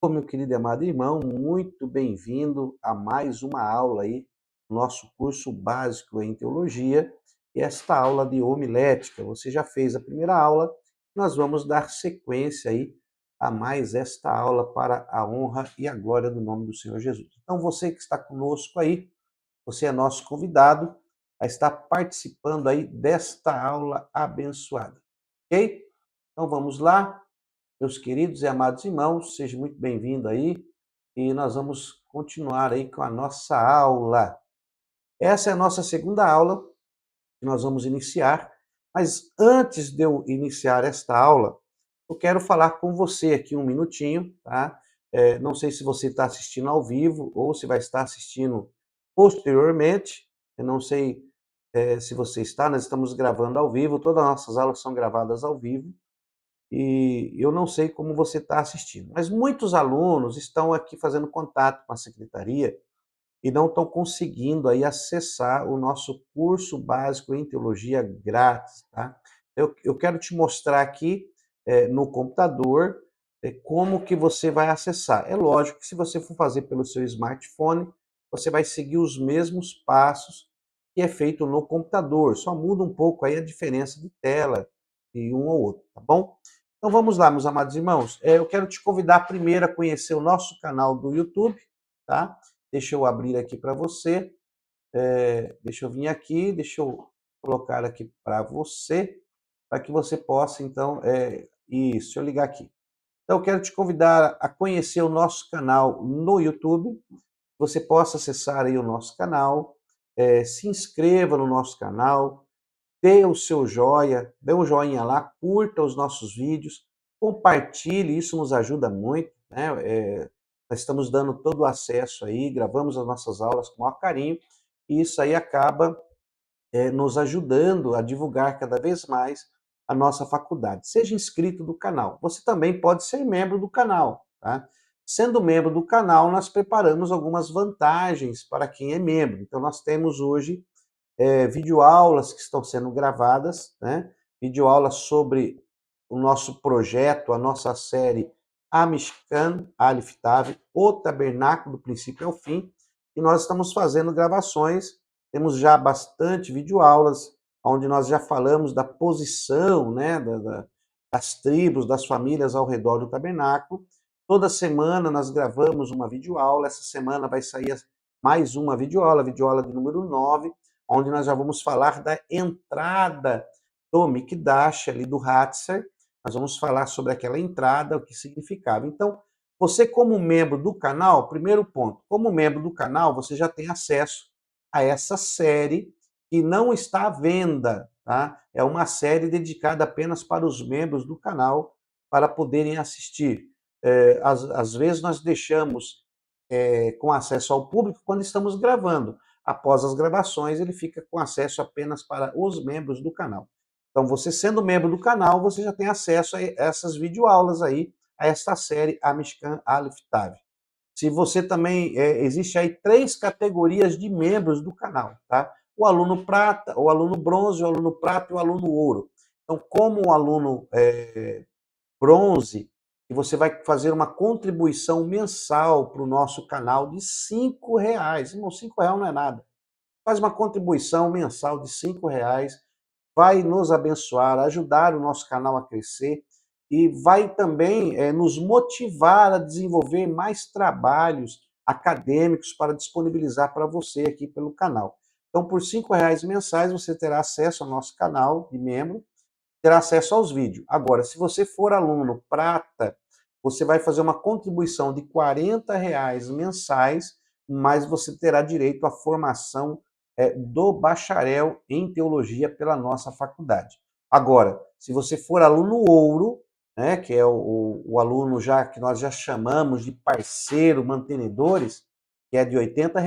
Ô, meu querido e amado irmão, muito bem-vindo a mais uma aula aí, do nosso curso básico em teologia, e esta aula de homilética. Você já fez a primeira aula, nós vamos dar sequência aí a mais esta aula para a honra e a glória do nome do Senhor Jesus. Então, você que está conosco aí, você é nosso convidado a estar participando aí desta aula abençoada, ok? Então, vamos lá. Meus queridos e amados irmãos, seja muito bem-vindo aí e nós vamos continuar aí com a nossa aula. Essa é a nossa segunda aula que nós vamos iniciar, mas antes de eu iniciar esta aula, eu quero falar com você aqui um minutinho, tá? Não sei se você está assistindo ao vivo ou se vai estar assistindo posteriormente, eu não sei se você está, nós estamos gravando ao vivo, todas as nossas aulas são gravadas ao vivo, e eu não sei como você está assistindo, mas muitos alunos estão aqui fazendo contato com a secretaria e não estão conseguindo aí acessar o nosso curso básico em teologia grátis, tá? Eu quero te mostrar aqui no computador como que você vai acessar. É lógico que se você for fazer pelo seu smartphone, você vai seguir os mesmos passos que é feito no computador, só muda um pouco aí a diferença de tela de um ou outro, tá bom? Então vamos lá, meus amados irmãos. Eu quero te convidar primeiro a conhecer o nosso canal do YouTube, tá? Deixa eu abrir aqui para você. Deixa eu vir aqui, deixa eu colocar aqui para você, para que você possa, então, isso, deixa eu ligar aqui. Então, eu quero te convidar a conhecer o nosso canal no YouTube. Você possa acessar aí o nosso canal, se inscreva no nosso canal, dê o seu joia, dê um joinha lá, curta os nossos vídeos, compartilhe, isso nos ajuda muito, né? Nós estamos dando todo o acesso aí, gravamos as nossas aulas com o maior carinho, e isso aí acaba nos ajudando a divulgar cada vez mais a nossa faculdade. Seja inscrito do canal. Você também pode ser membro do canal, tá? Sendo membro do canal, nós preparamos algumas vantagens para quem é membro. Então, nós temos hoje videoaulas que estão sendo gravadas, né? Videoaulas sobre o nosso projeto, a nossa série Amishkan, Alif Tav, o Tabernáculo do Princípio ao Fim, e nós estamos fazendo gravações, temos já bastante videoaulas, onde nós já falamos da posição, né, das tribos, das famílias ao redor do tabernáculo. Toda semana nós gravamos uma videoaula, essa semana vai sair mais uma videoaula, videoaula de número 9, onde nós já vamos falar da entrada do Mikdash, ali do Hatzer. Nós vamos falar sobre aquela entrada, o que significava. Então, você como membro do canal, primeiro ponto, como membro do canal, você já tem acesso a essa série que não está à venda, tá? É uma série dedicada apenas para os membros do canal, para poderem assistir. Às vezes nós deixamos com acesso ao público quando estamos gravando. Após as gravações, ele fica com acesso apenas para os membros do canal. Então, você sendo membro do canal, você já tem acesso a essas videoaulas aí, a esta série Amishkan Alif Tav. Se você também, existe aí 3 categorias de membros do canal, tá? O aluno prata, o aluno bronze, o aluno prata e o aluno ouro. Então, como o aluno bronze, e você vai fazer uma contribuição mensal para o nosso canal de R$ 5. Irmão, R$ 5 não é nada. Faz uma contribuição mensal de R$ 5, vai nos abençoar, ajudar o nosso canal a crescer e vai também nos motivar a desenvolver mais trabalhos acadêmicos para disponibilizar para você aqui pelo canal. Então, por R$ 5 mensais, você terá acesso ao nosso canal de membro, terá acesso aos vídeos. Agora, se você for aluno prata, você vai fazer uma contribuição de R$ 40 mensais, mas você terá direito à formação do bacharel em teologia pela nossa faculdade. Agora, se você for aluno ouro, né, que é o aluno já que nós já chamamos de parceiro mantenedores, que é de R$ 80,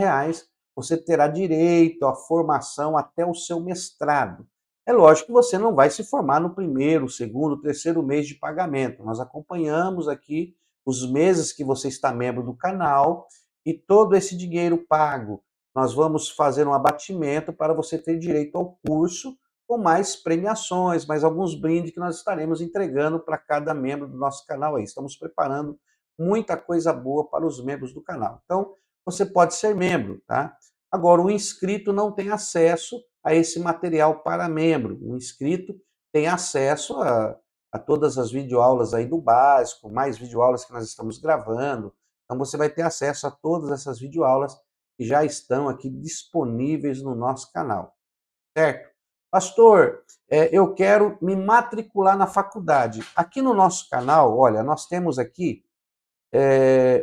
você terá direito à formação até o seu mestrado. É lógico que você não vai se formar no primeiro, segundo, terceiro mês de pagamento. Nós acompanhamos aqui os meses que você está membro do canal e todo esse dinheiro pago, nós vamos fazer um abatimento para você ter direito ao curso com mais premiações, mais alguns brindes que nós estaremos entregando para cada membro do nosso canal aí. Estamos preparando muita coisa boa para os membros do canal. Então, você pode ser membro, tá? Agora, o inscrito não tem acesso a esse material para membro. O inscrito tem acesso a todas as videoaulas aí do básico, mais videoaulas que nós estamos gravando. Então, você vai ter acesso a todas essas videoaulas que já estão aqui disponíveis no nosso canal, certo? Pastor, eu quero me matricular na faculdade. Aqui no nosso canal, olha, nós temos aqui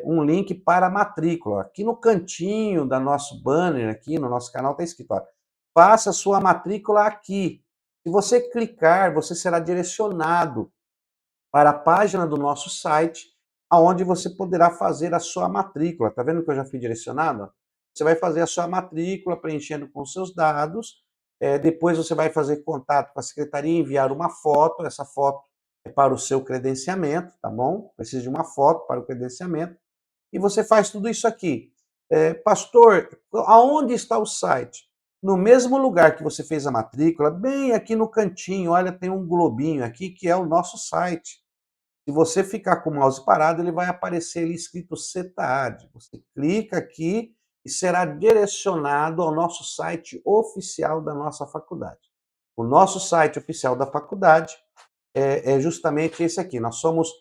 um link para a matrícula. Aqui no cantinho da nosso banner, aqui no nosso canal, está escrito, ó, faça sua matrícula aqui. Se você clicar, você será direcionado para a página do nosso site, aonde você poderá fazer a sua matrícula. Tá vendo que eu já fui direcionado? Você vai fazer a sua matrícula preenchendo com seus dados, depois você vai fazer contato com a secretaria, enviar uma foto, essa foto é para o seu credenciamento, tá bom? Precisa de uma foto para o credenciamento, e você faz tudo isso aqui. Pastor, aonde está o site? No mesmo lugar que você fez a matrícula, bem aqui no cantinho, olha, tem um globinho aqui que é o nosso site. Se você ficar com o mouse parado, ele vai aparecer ali escrito CETAD. Você clica aqui e será direcionado ao nosso site oficial da nossa faculdade. O nosso site oficial da faculdade é justamente esse aqui. Nós somos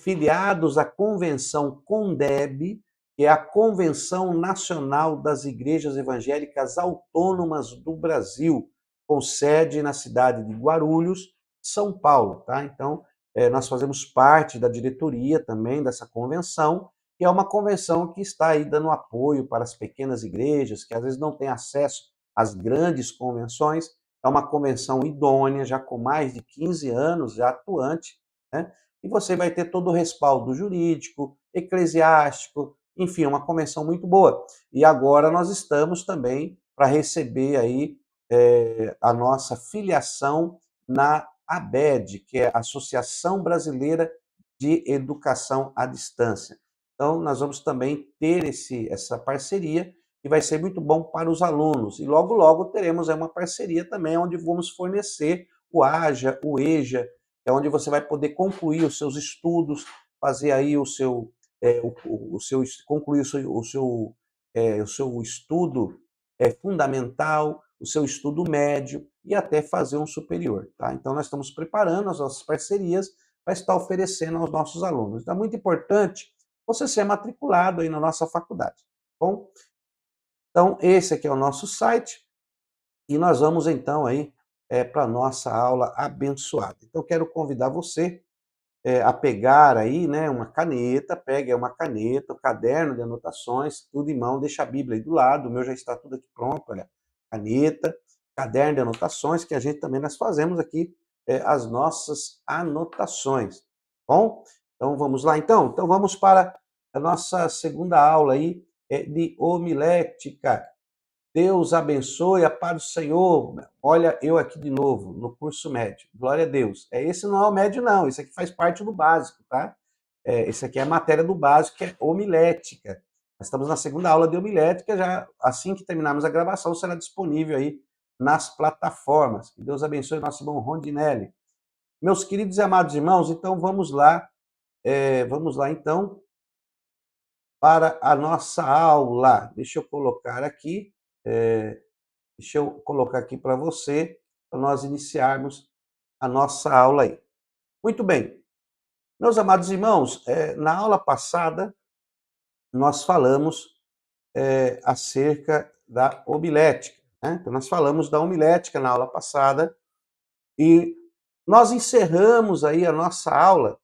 filiados à convenção CONDEB, que é a Convenção Nacional das Igrejas Evangélicas Autônomas do Brasil, com sede na cidade de Guarulhos, São Paulo, tá? Então, nós fazemos parte da diretoria também dessa convenção, que é uma convenção que está aí dando apoio para as pequenas igrejas, que às vezes não têm acesso às grandes convenções. É uma convenção idônea, já com mais de 15 anos, já atuante, né? E você vai ter todo o respaldo jurídico, eclesiástico, enfim, uma convenção muito boa. E agora nós estamos também para receber aí a nossa filiação na ABED, que é a Associação Brasileira de Educação à Distância. Então, nós vamos também ter essa parceria, e vai ser muito bom para os alunos. E logo, logo teremos uma parceria também, onde vamos fornecer o AJA, o EJA, é onde você vai poder concluir os seus estudos, fazer aí concluir o seu estudo fundamental, o seu estudo médio e até fazer um superior, tá? Então, nós estamos preparando as nossas parcerias para estar oferecendo aos nossos alunos. Então, é muito importante você ser matriculado aí na nossa faculdade, tá bom? Então, esse aqui é o nosso site e nós vamos então aí para a nossa aula abençoada. Então, eu quero convidar você a pegar aí, né, uma caneta, pegue uma caneta, o caderno de anotações, tudo em mão, deixa a Bíblia aí do lado, o meu já está tudo aqui pronto, olha, caneta, caderno de anotações, que a gente também nós fazemos aqui as nossas anotações, bom? Então vamos lá então? Então vamos para a nossa segunda aula aí de homilética. Deus abençoe, a paz do Senhor. Olha, eu aqui de novo, no curso médio. Glória a Deus. Esse não é o médio, não. Esse aqui faz parte do básico, tá? Esse aqui é a matéria do básico, que é homilética. Nós estamos na segunda aula de homilética, já assim que terminarmos a gravação, será disponível aí nas plataformas. Que Deus abençoe o nosso irmão Rondinelli. Meus queridos e amados irmãos, então vamos lá então para a nossa aula. Deixa eu colocar aqui. Deixa eu colocar aqui para você, para nós iniciarmos a nossa aula aí. Muito bem. Meus amados irmãos, na aula passada, nós falamos acerca da homilética, né? Então, nós falamos da homilética na aula passada e nós encerramos aí a nossa aula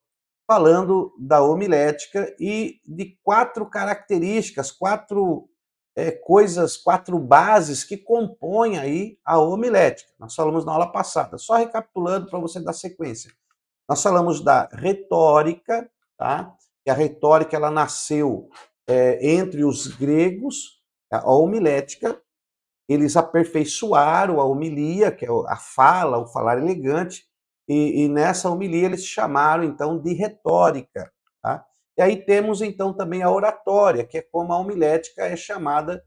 falando da homilética e de 4 características, 4 coisas, 4 bases que compõem aí a homilética. Nós falamos na aula passada. Só recapitulando para você dar sequência. Nós falamos da retórica, tá? E a retórica ela nasceu entre os gregos, a homilética. Eles aperfeiçoaram a homilia, que é a fala, o falar elegante, e nessa homilia eles chamaram então de retórica, tá? E aí temos então também a oratória, que é como a homilética é chamada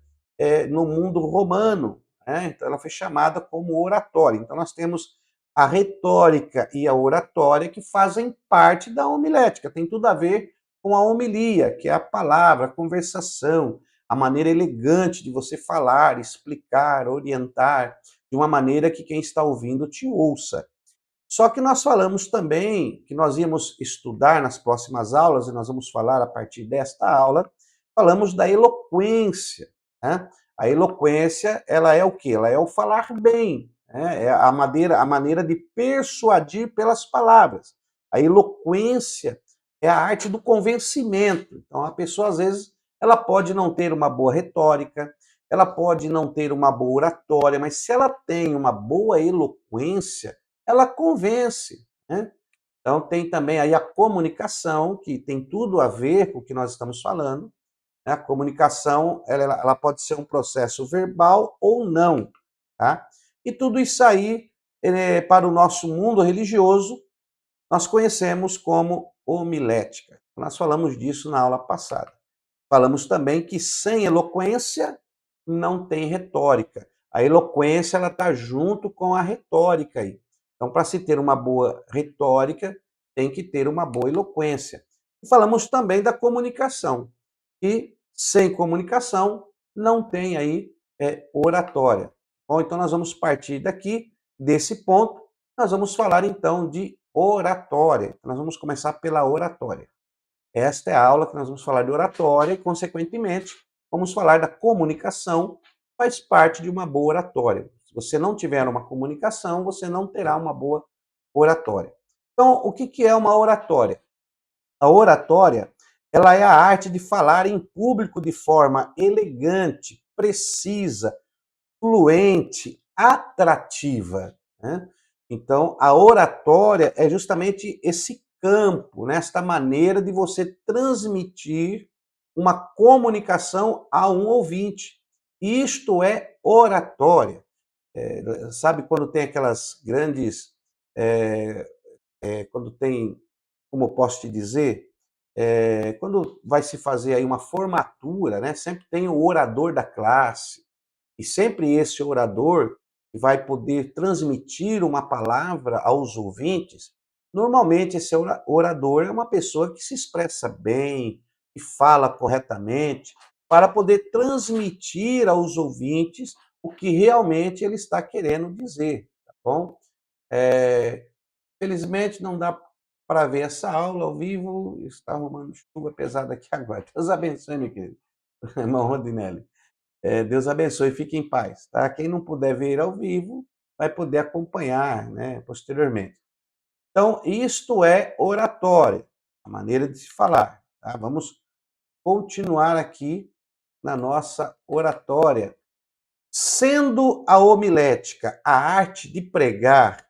no mundo romano, né? Então ela foi chamada como oratória. Então nós temos a retórica e a oratória que fazem parte da homilética, tem tudo a ver com a homilia, que é a palavra, a conversação, a maneira elegante de você falar, explicar, orientar, de uma maneira que quem está ouvindo te ouça. Só que nós falamos também que nós íamos estudar nas próximas aulas, e nós vamos falar a partir desta aula, falamos da eloquência, né? A eloquência, ela é o quê? Ela é o falar bem, né? É a maneira de persuadir pelas palavras. A eloquência é a arte do convencimento. Então, a pessoa, às vezes, ela pode não ter uma boa retórica, ela pode não ter uma boa oratória, mas se ela tem uma boa eloquência, ela convence, né? Então tem também aí a comunicação, que tem tudo a ver com o que nós estamos falando, né? A comunicação, ela pode ser um processo verbal ou não, tá? E tudo isso aí, para o nosso mundo religioso, nós conhecemos como homilética. Nós falamos disso na aula passada. Falamos também que sem eloquência não tem retórica. A eloquência ela está junto com a retórica aí. Então, para se ter uma boa retórica, tem que ter uma boa eloquência. E falamos também da comunicação. E sem comunicação não tem aí oratória. Bom, então nós vamos partir daqui, desse ponto, nós vamos falar então de oratória. Nós vamos começar pela oratória. Esta é a aula que nós vamos falar de oratória e, consequentemente, vamos falar da comunicação, faz parte de uma boa oratória. Se você não tiver uma comunicação, você não terá uma boa oratória. Então, o que é uma oratória? A oratória, ela é a arte de falar em público de forma elegante, precisa, fluente, atrativa, né? Então, a oratória é justamente esse campo, né? Esta maneira de você transmitir uma comunicação a um ouvinte. Isto é oratória. Sabe quando tem aquelas grandes. Quando tem, como eu posso te dizer, quando vai se fazer aí uma formatura, né? Sempre tem o orador da classe. E sempre esse orador que vai poder transmitir uma palavra aos ouvintes, normalmente esse orador é uma pessoa que se expressa bem, que fala corretamente, para poder transmitir aos ouvintes o que realmente ele está querendo dizer, tá bom? Felizmente não dá para ver essa aula ao vivo, está arrumando chuva pesada aqui agora. Deus abençoe, meu querido. Irmão Rodinelli. Deus abençoe, fique em paz, tá? Quem não puder ver ao vivo, vai poder acompanhar, né, posteriormente. Então, isto é oratória, a maneira de se falar, tá? Vamos continuar aqui na nossa oratória. Sendo a homilética a arte de pregar,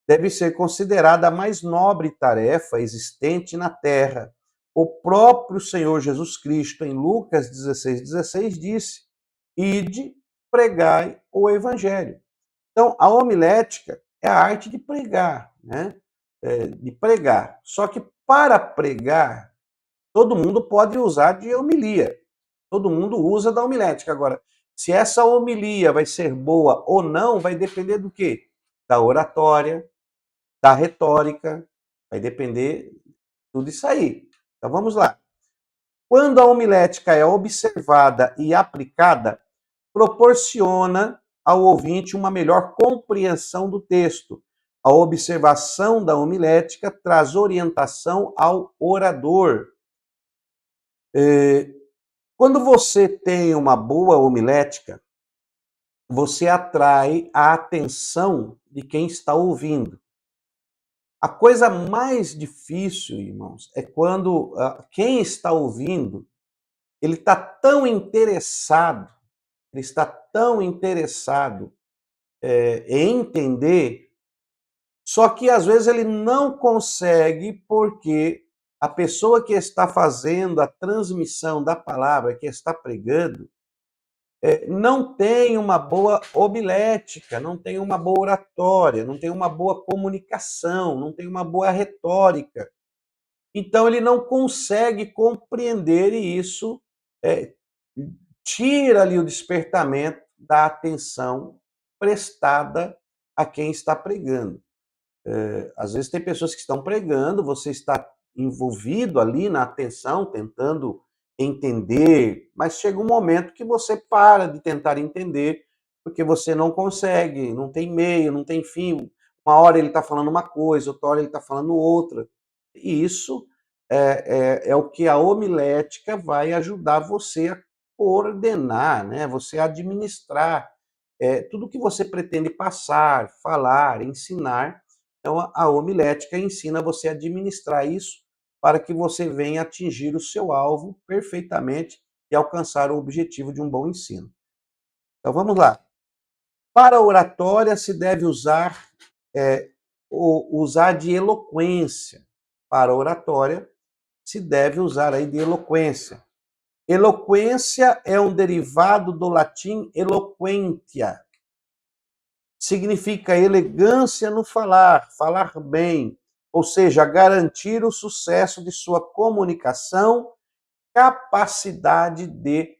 deve ser considerada a mais nobre tarefa existente na terra. O próprio Senhor Jesus Cristo, em Lucas 16:16, disse: Ide, pregai o evangelho. Então, a homilética é a arte de pregar, né? De pregar. Só que para pregar, todo mundo pode usar de homilia. Todo mundo usa da homilética. Agora, se essa homilia vai ser boa ou não, vai depender do quê? Da oratória, da retórica, vai depender de tudo isso aí. Então vamos lá. Quando a homilética é observada e aplicada, proporciona ao ouvinte uma melhor compreensão do texto. A observação da homilética traz orientação ao orador. Quando você tem uma boa homilética, você atrai a atenção de quem está ouvindo. A coisa mais difícil, irmãos, é quando quem está ouvindo, ele está tão interessado, ele está tão interessado em entender, só que às vezes ele não consegue porque a pessoa que está fazendo a transmissão da palavra, que está pregando, não tem uma boa homilética, não tem uma boa oratória, não tem uma boa comunicação, não tem uma boa retórica. Então ele não consegue compreender e isso é, tira ali o despertamento da atenção prestada a quem está pregando. Às vezes tem pessoas que estão pregando, você está envolvido ali na atenção, tentando entender, mas chega um momento que você para de tentar entender, porque você não consegue, não tem meio, não tem fim. Uma hora ele está falando uma coisa, outra hora ele está falando outra. E isso é o que a homilética vai ajudar você a coordenar, né? Você a administrar tudo que você pretende passar, falar, ensinar. Então, a homilética ensina você a administrar isso para que você venha atingir o seu alvo perfeitamente e alcançar o objetivo de um bom ensino. Então, vamos lá. Para a oratória se deve usar de eloquência. Para a oratória se deve usar aí de eloquência. Eloquência é um derivado do latim eloquentia. Significa elegância no falar, falar bem, ou seja, garantir o sucesso de sua comunicação, capacidade de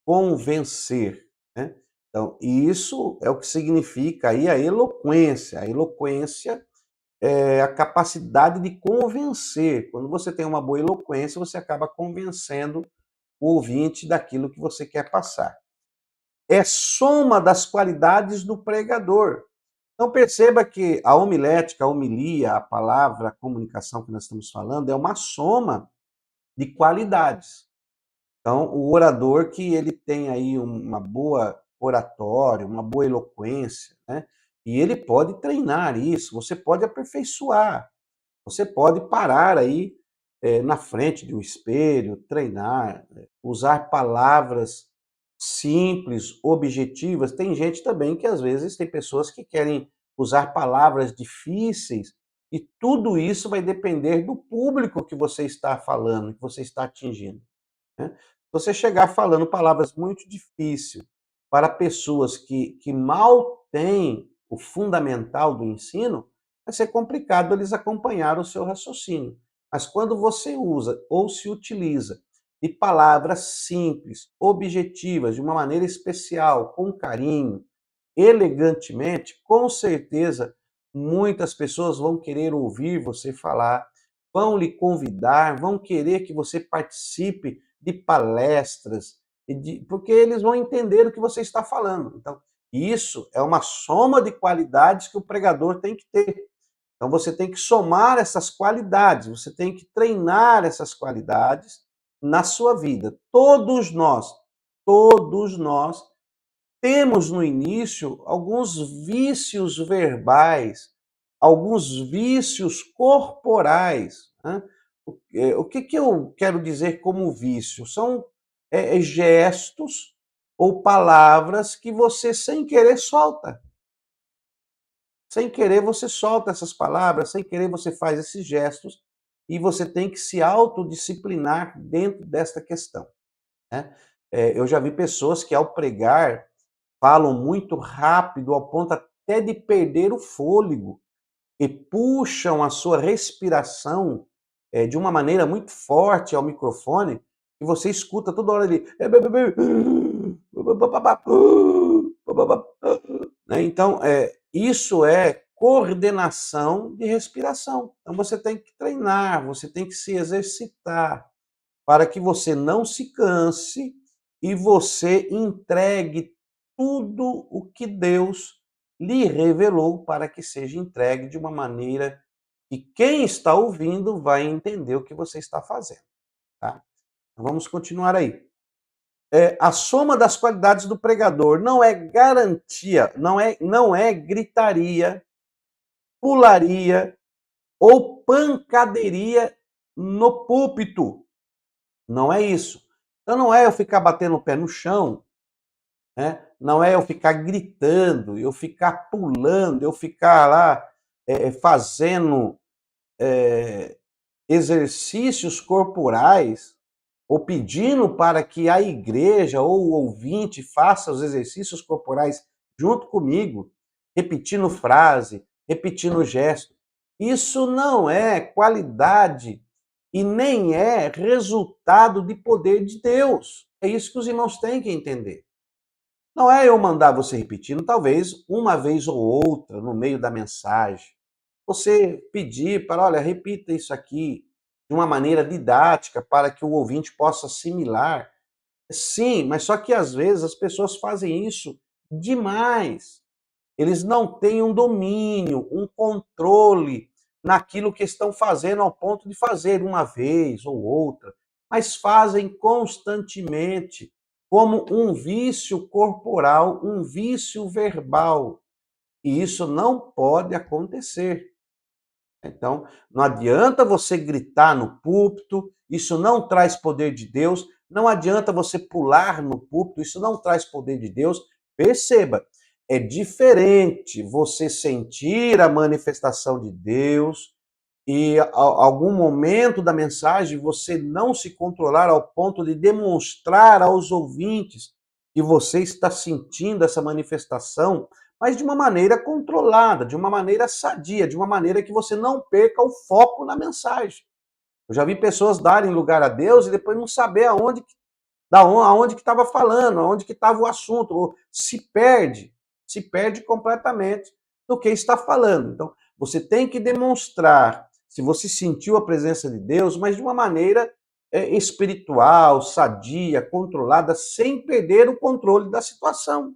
convencer, né? Então, isso é o que significa aí a eloquência. A eloquência é a capacidade de convencer. Quando você tem uma boa eloquência, você acaba convencendo o ouvinte daquilo que você quer passar. É soma das qualidades do pregador. Então perceba que a homilética, a homilia, a palavra, a comunicação que nós estamos falando, é uma soma de qualidades. Então, o orador que ele tem aí uma boa oratória, uma boa eloquência, né? E ele pode treinar isso, você pode aperfeiçoar, você pode parar aí na frente de um espelho, treinar, usar palavras simples, objetivas. Tem gente também que às vezes tem pessoas que querem usar palavras difíceis e tudo isso vai depender do público que você está falando, que você está atingindo, né? Se você chegar falando palavras muito difíceis para pessoas que mal têm o fundamental do ensino, vai ser complicado eles acompanhar o seu raciocínio. Mas quando você usa ou se utiliza de palavras simples, objetivas, de uma maneira especial, com carinho, elegantemente, com certeza muitas pessoas vão querer ouvir você falar, vão lhe convidar, vão querer que você participe de palestras, porque eles vão entender o que você está falando. Então, isso é uma soma de qualidades que o pregador tem que ter. Então, você tem que somar essas qualidades, você tem que treinar essas qualidades na sua vida. Todos nós temos no início alguns vícios verbais, alguns vícios corporais, né? O que eu quero dizer como vício? São gestos ou palavras que você, sem querer, solta. Sem querer, você solta essas palavras, sem querer, você faz esses gestos e você tem que se autodisciplinar dentro desta questão, né? Eu já vi pessoas que, ao pregar, falam muito rápido ao ponto até de perder o fôlego e puxam a sua respiração de uma maneira muito forte ao microfone e você escuta toda hora ele né? Então, isso é coordenação de respiração. Então você tem que treinar, você tem que se exercitar para que você não se canse e você entregue tudo o que Deus lhe revelou para que seja entregue de uma maneira que quem está ouvindo vai entender o que você está fazendo, tá? Então vamos continuar aí. A soma das qualidades do pregador não é garantia, não é gritaria, pularia ou pancadaria no púlpito. Não é isso. Então não é eu ficar batendo o pé no chão, né? Não é eu ficar gritando, eu ficar pulando, eu ficar lá fazendo exercícios corporais ou pedindo para que a igreja ou o ouvinte faça os exercícios corporais junto comigo, repetindo frase, repetindo gesto. Isso não é qualidade e nem é resultado de poder de Deus. É isso que os irmãos têm que entender. Não é eu mandar você repetindo, talvez uma vez ou outra no meio da mensagem. Você pedir para, olha, repita isso aqui. de uma maneira didática para que o ouvinte possa assimilar. Sim, mas só que às vezes as pessoas fazem isso demais. Eles não têm um domínio, um controle naquilo que estão fazendo ao ponto de fazer uma vez ou outra, mas fazem constantemente, como um vício corporal, um vício verbal. E isso não pode acontecer. Então, não adianta você gritar no púlpito, isso não traz poder de Deus. Não adianta você pular no púlpito, isso não traz poder de Deus. Perceba, é diferente você sentir a manifestação de Deus e algum momento da mensagem você não se controlar ao ponto de demonstrar aos ouvintes que você está sentindo essa manifestação, mas de uma maneira controlada, de uma maneira sadia, de uma maneira que você não perca o foco na mensagem. Eu já vi pessoas darem lugar a Deus e depois não saber aonde que estava falando, aonde que estava o assunto, ou se perde completamente do que está falando. Então, você tem que demonstrar se você sentiu a presença de Deus, mas de uma maneira espiritual, sadia, controlada, sem perder o controle da situação.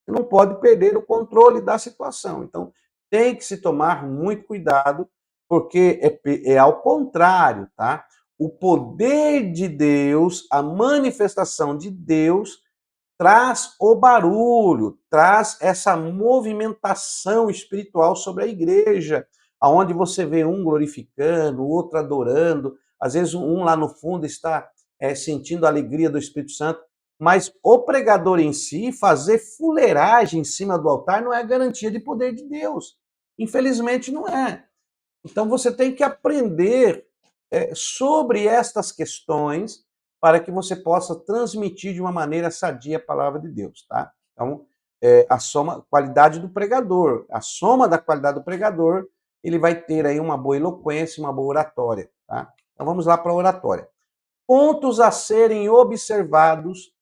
Você não pode perder o controle da situação. Então, tem que se tomar muito cuidado, porque é ao contrário, tá? O poder de Deus, a manifestação de Deus, traz o barulho, traz essa movimentação espiritual sobre a igreja, aonde você vê um glorificando, o outro adorando, às vezes um lá no fundo está sentindo a alegria do Espírito Santo, mas o pregador em si, fazer fuleiragem em cima do altar não é garantia de poder de Deus. Infelizmente não é. Então você tem que aprender sobre estas questões para que você possa transmitir de uma maneira sadia a palavra de Deus, tá? Então, qualidade do pregador, a soma da qualidade do pregador, ele vai ter aí uma boa eloquência, uma boa oratória, tá? Então vamos lá para a oratória. Pontos a serem observados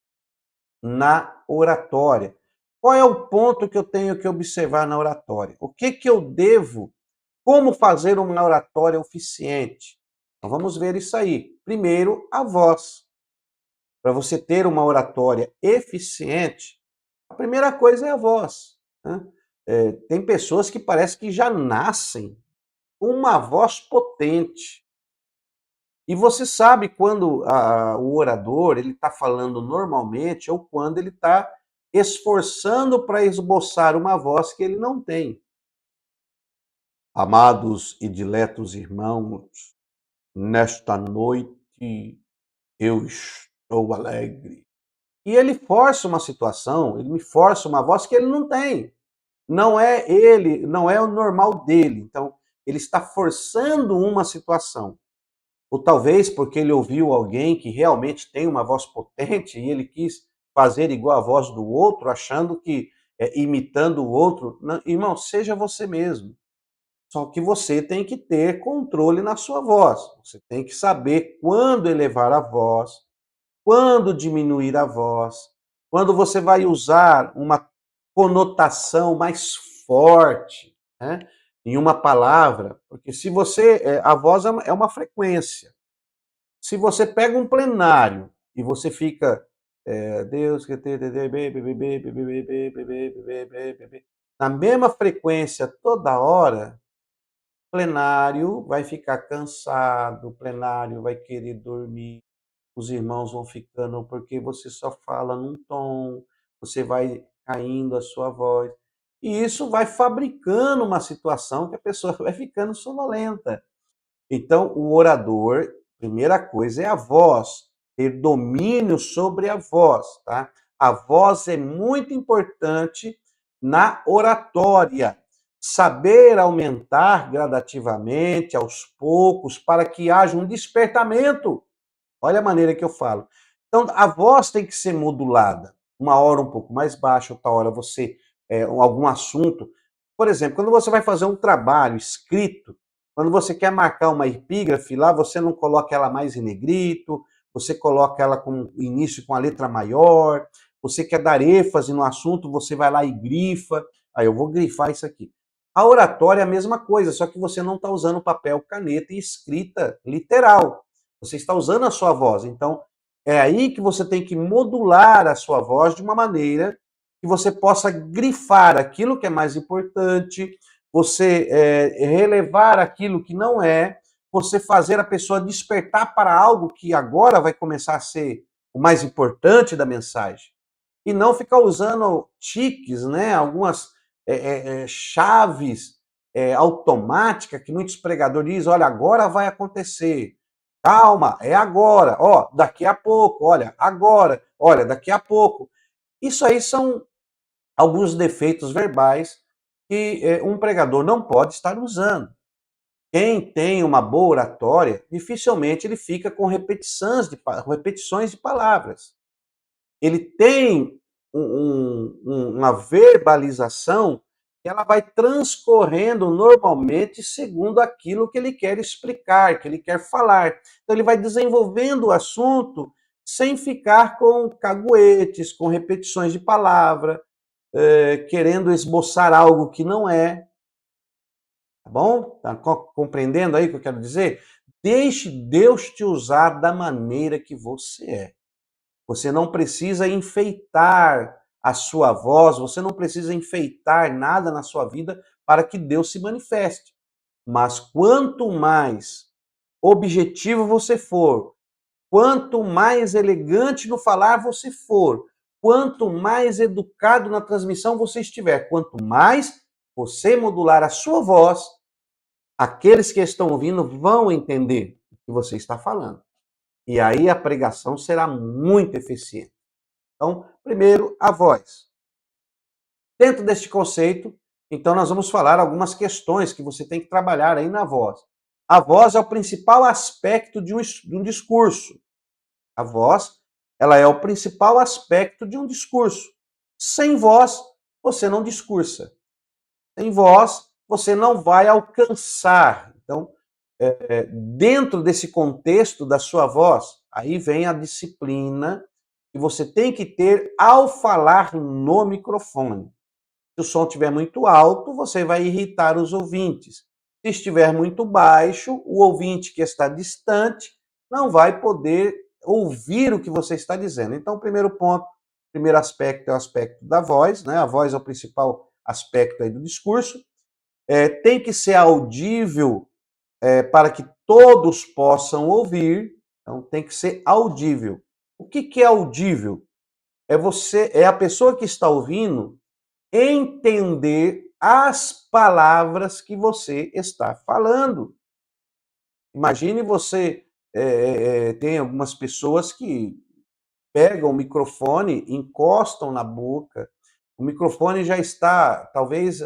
na oratória. Qual é o ponto que eu tenho que observar na oratória? O que eu devo, como fazer uma oratória eficiente? Então vamos ver isso aí. Primeiro, a voz. Para você ter uma oratória eficiente, a primeira coisa é a voz, né? Tem pessoas que parece que já nascem com uma voz potente. E você sabe quando o orador ele está falando normalmente ou quando ele está esforçando para esboçar uma voz que ele não tem. Amados e diletos irmãos, nesta noite eu estou alegre. E ele força uma situação, ele me força uma voz que ele não tem. Não é ele, não é o normal dele. Então, ele está forçando uma situação. Ou talvez porque ele ouviu alguém que realmente tem uma voz potente e ele quis fazer igual a voz do outro, achando que imitando o outro. Não, irmão, seja você mesmo. Só que você tem que ter controle na sua voz. Você tem que saber quando elevar a voz, quando diminuir a voz, quando você vai usar uma conotação mais forte, né, em uma palavra, porque se você, a voz é uma frequência. Se você pega um plenário e você fica Deus que na mesma frequência toda hora, o plenário vai ficar cansado, o plenário vai querer dormir, os irmãos vão ficando, porque você só fala num tom, você vai caindo a sua voz. E isso vai fabricando uma situação que a pessoa vai ficando sonolenta. Então, o orador, primeira coisa é a voz, ter domínio sobre a voz, tá? A voz é muito importante na oratória. Saber aumentar gradativamente, aos poucos, para que haja um despertamento. Olha a maneira que eu falo. Então, a voz tem que ser modulada. Uma hora um pouco mais baixa, outra hora você, algum assunto. Por exemplo, quando você vai fazer um trabalho escrito, quando você quer marcar uma epígrafe lá, você não coloca ela mais em negrito, você coloca ela com início com a letra maior, você quer dar ênfase no assunto, você vai lá e grifa. Aí eu vou grifar isso aqui. A oratória é a mesma coisa, só que você não está usando papel, caneta e escrita literal. Você está usando a sua voz. Então, é aí que você tem que modular a sua voz de uma maneira que você possa grifar aquilo que é mais importante, você relevar aquilo que não é, você fazer a pessoa despertar para algo que agora vai começar a ser o mais importante da mensagem. E não ficar usando tiques, né? Algumas chaves automáticas que muitos pregadores dizem, olha, agora vai acontecer. Calma, é agora. Ó, daqui a pouco, olha, agora, olha, daqui a pouco. Isso aí são alguns defeitos verbais que um pregador não pode estar usando. Quem tem uma boa oratória, dificilmente ele fica com repetições de palavras. Ele tem uma verbalização que ela vai transcorrendo normalmente segundo aquilo que ele quer explicar, que ele quer falar. Então ele vai desenvolvendo o assunto sem ficar com caguetes, com repetições de palavra, querendo esboçar algo que não é. Tá bom? Tá compreendendo aí o que eu quero dizer? Deixe Deus te usar da maneira que você é. Você não precisa enfeitar a sua voz, você não precisa enfeitar nada na sua vida para que Deus se manifeste. Mas quanto mais objetivo você for, quanto mais elegante no falar você for, quanto mais educado na transmissão você estiver, quanto mais você modular a sua voz, aqueles que estão ouvindo vão entender o que você está falando. E aí a pregação será muito eficiente. Então, primeiro, a voz. Dentro deste conceito, então nós vamos falar algumas questões que você tem que trabalhar aí na voz. A voz é o principal aspecto de um discurso. A voz, ela é o principal aspecto de um discurso. Sem voz, você não discursa. Sem voz, você não vai alcançar. Então, dentro desse contexto da sua voz, aí vem a disciplina que você tem que ter ao falar no microfone. Se o som estiver muito alto, você vai irritar os ouvintes. Se estiver muito baixo, o ouvinte que está distante não vai poder ouvir o que você está dizendo. Então, o primeiro ponto, o primeiro aspecto é o aspecto da voz, né? A voz é o principal aspecto aí do discurso. Tem que ser audível para que todos possam ouvir. Então, tem que ser audível. O que é audível? É a pessoa que está ouvindo entender as palavras que você está falando. Imagine você tem algumas pessoas que pegam o microfone, encostam na boca, o microfone já está, talvez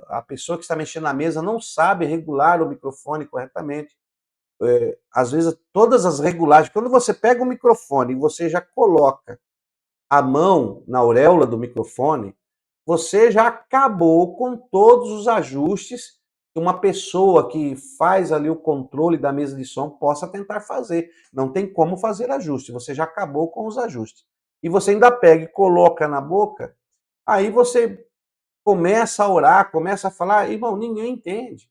a pessoa que está mexendo na mesa não sabe regular o microfone corretamente. Às vezes, todas as regulagens, quando você pega o microfone e você já coloca a mão na auréola do microfone, você já acabou com todos os ajustes que uma pessoa que faz ali o controle da mesa de som possa tentar fazer. Não tem como fazer ajuste, você já acabou com os ajustes. E você ainda pega e coloca na boca, aí você começa a orar, começa a falar, irmão, ninguém entende.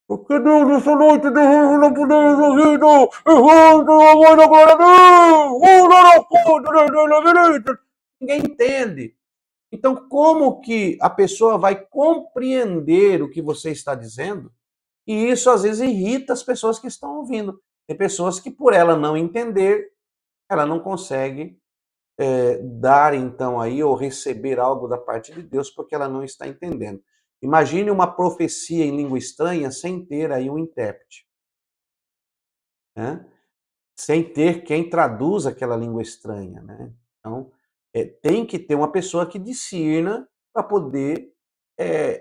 Porque Deus nessa noite derrama na poder da vida, errando a mãe da glória a Deus, ninguém entende. Então, como que a pessoa vai compreender o que você está dizendo? E isso às vezes irrita as pessoas que estão ouvindo. Tem pessoas que, por ela não entender, ela não consegue dar então aí ou receber algo da parte de Deus porque ela não está entendendo. Imagine uma profecia em língua estranha sem ter aí um intérprete, né? Sem ter quem traduz aquela língua estranha, né? Então, tem que ter uma pessoa que discirna para poder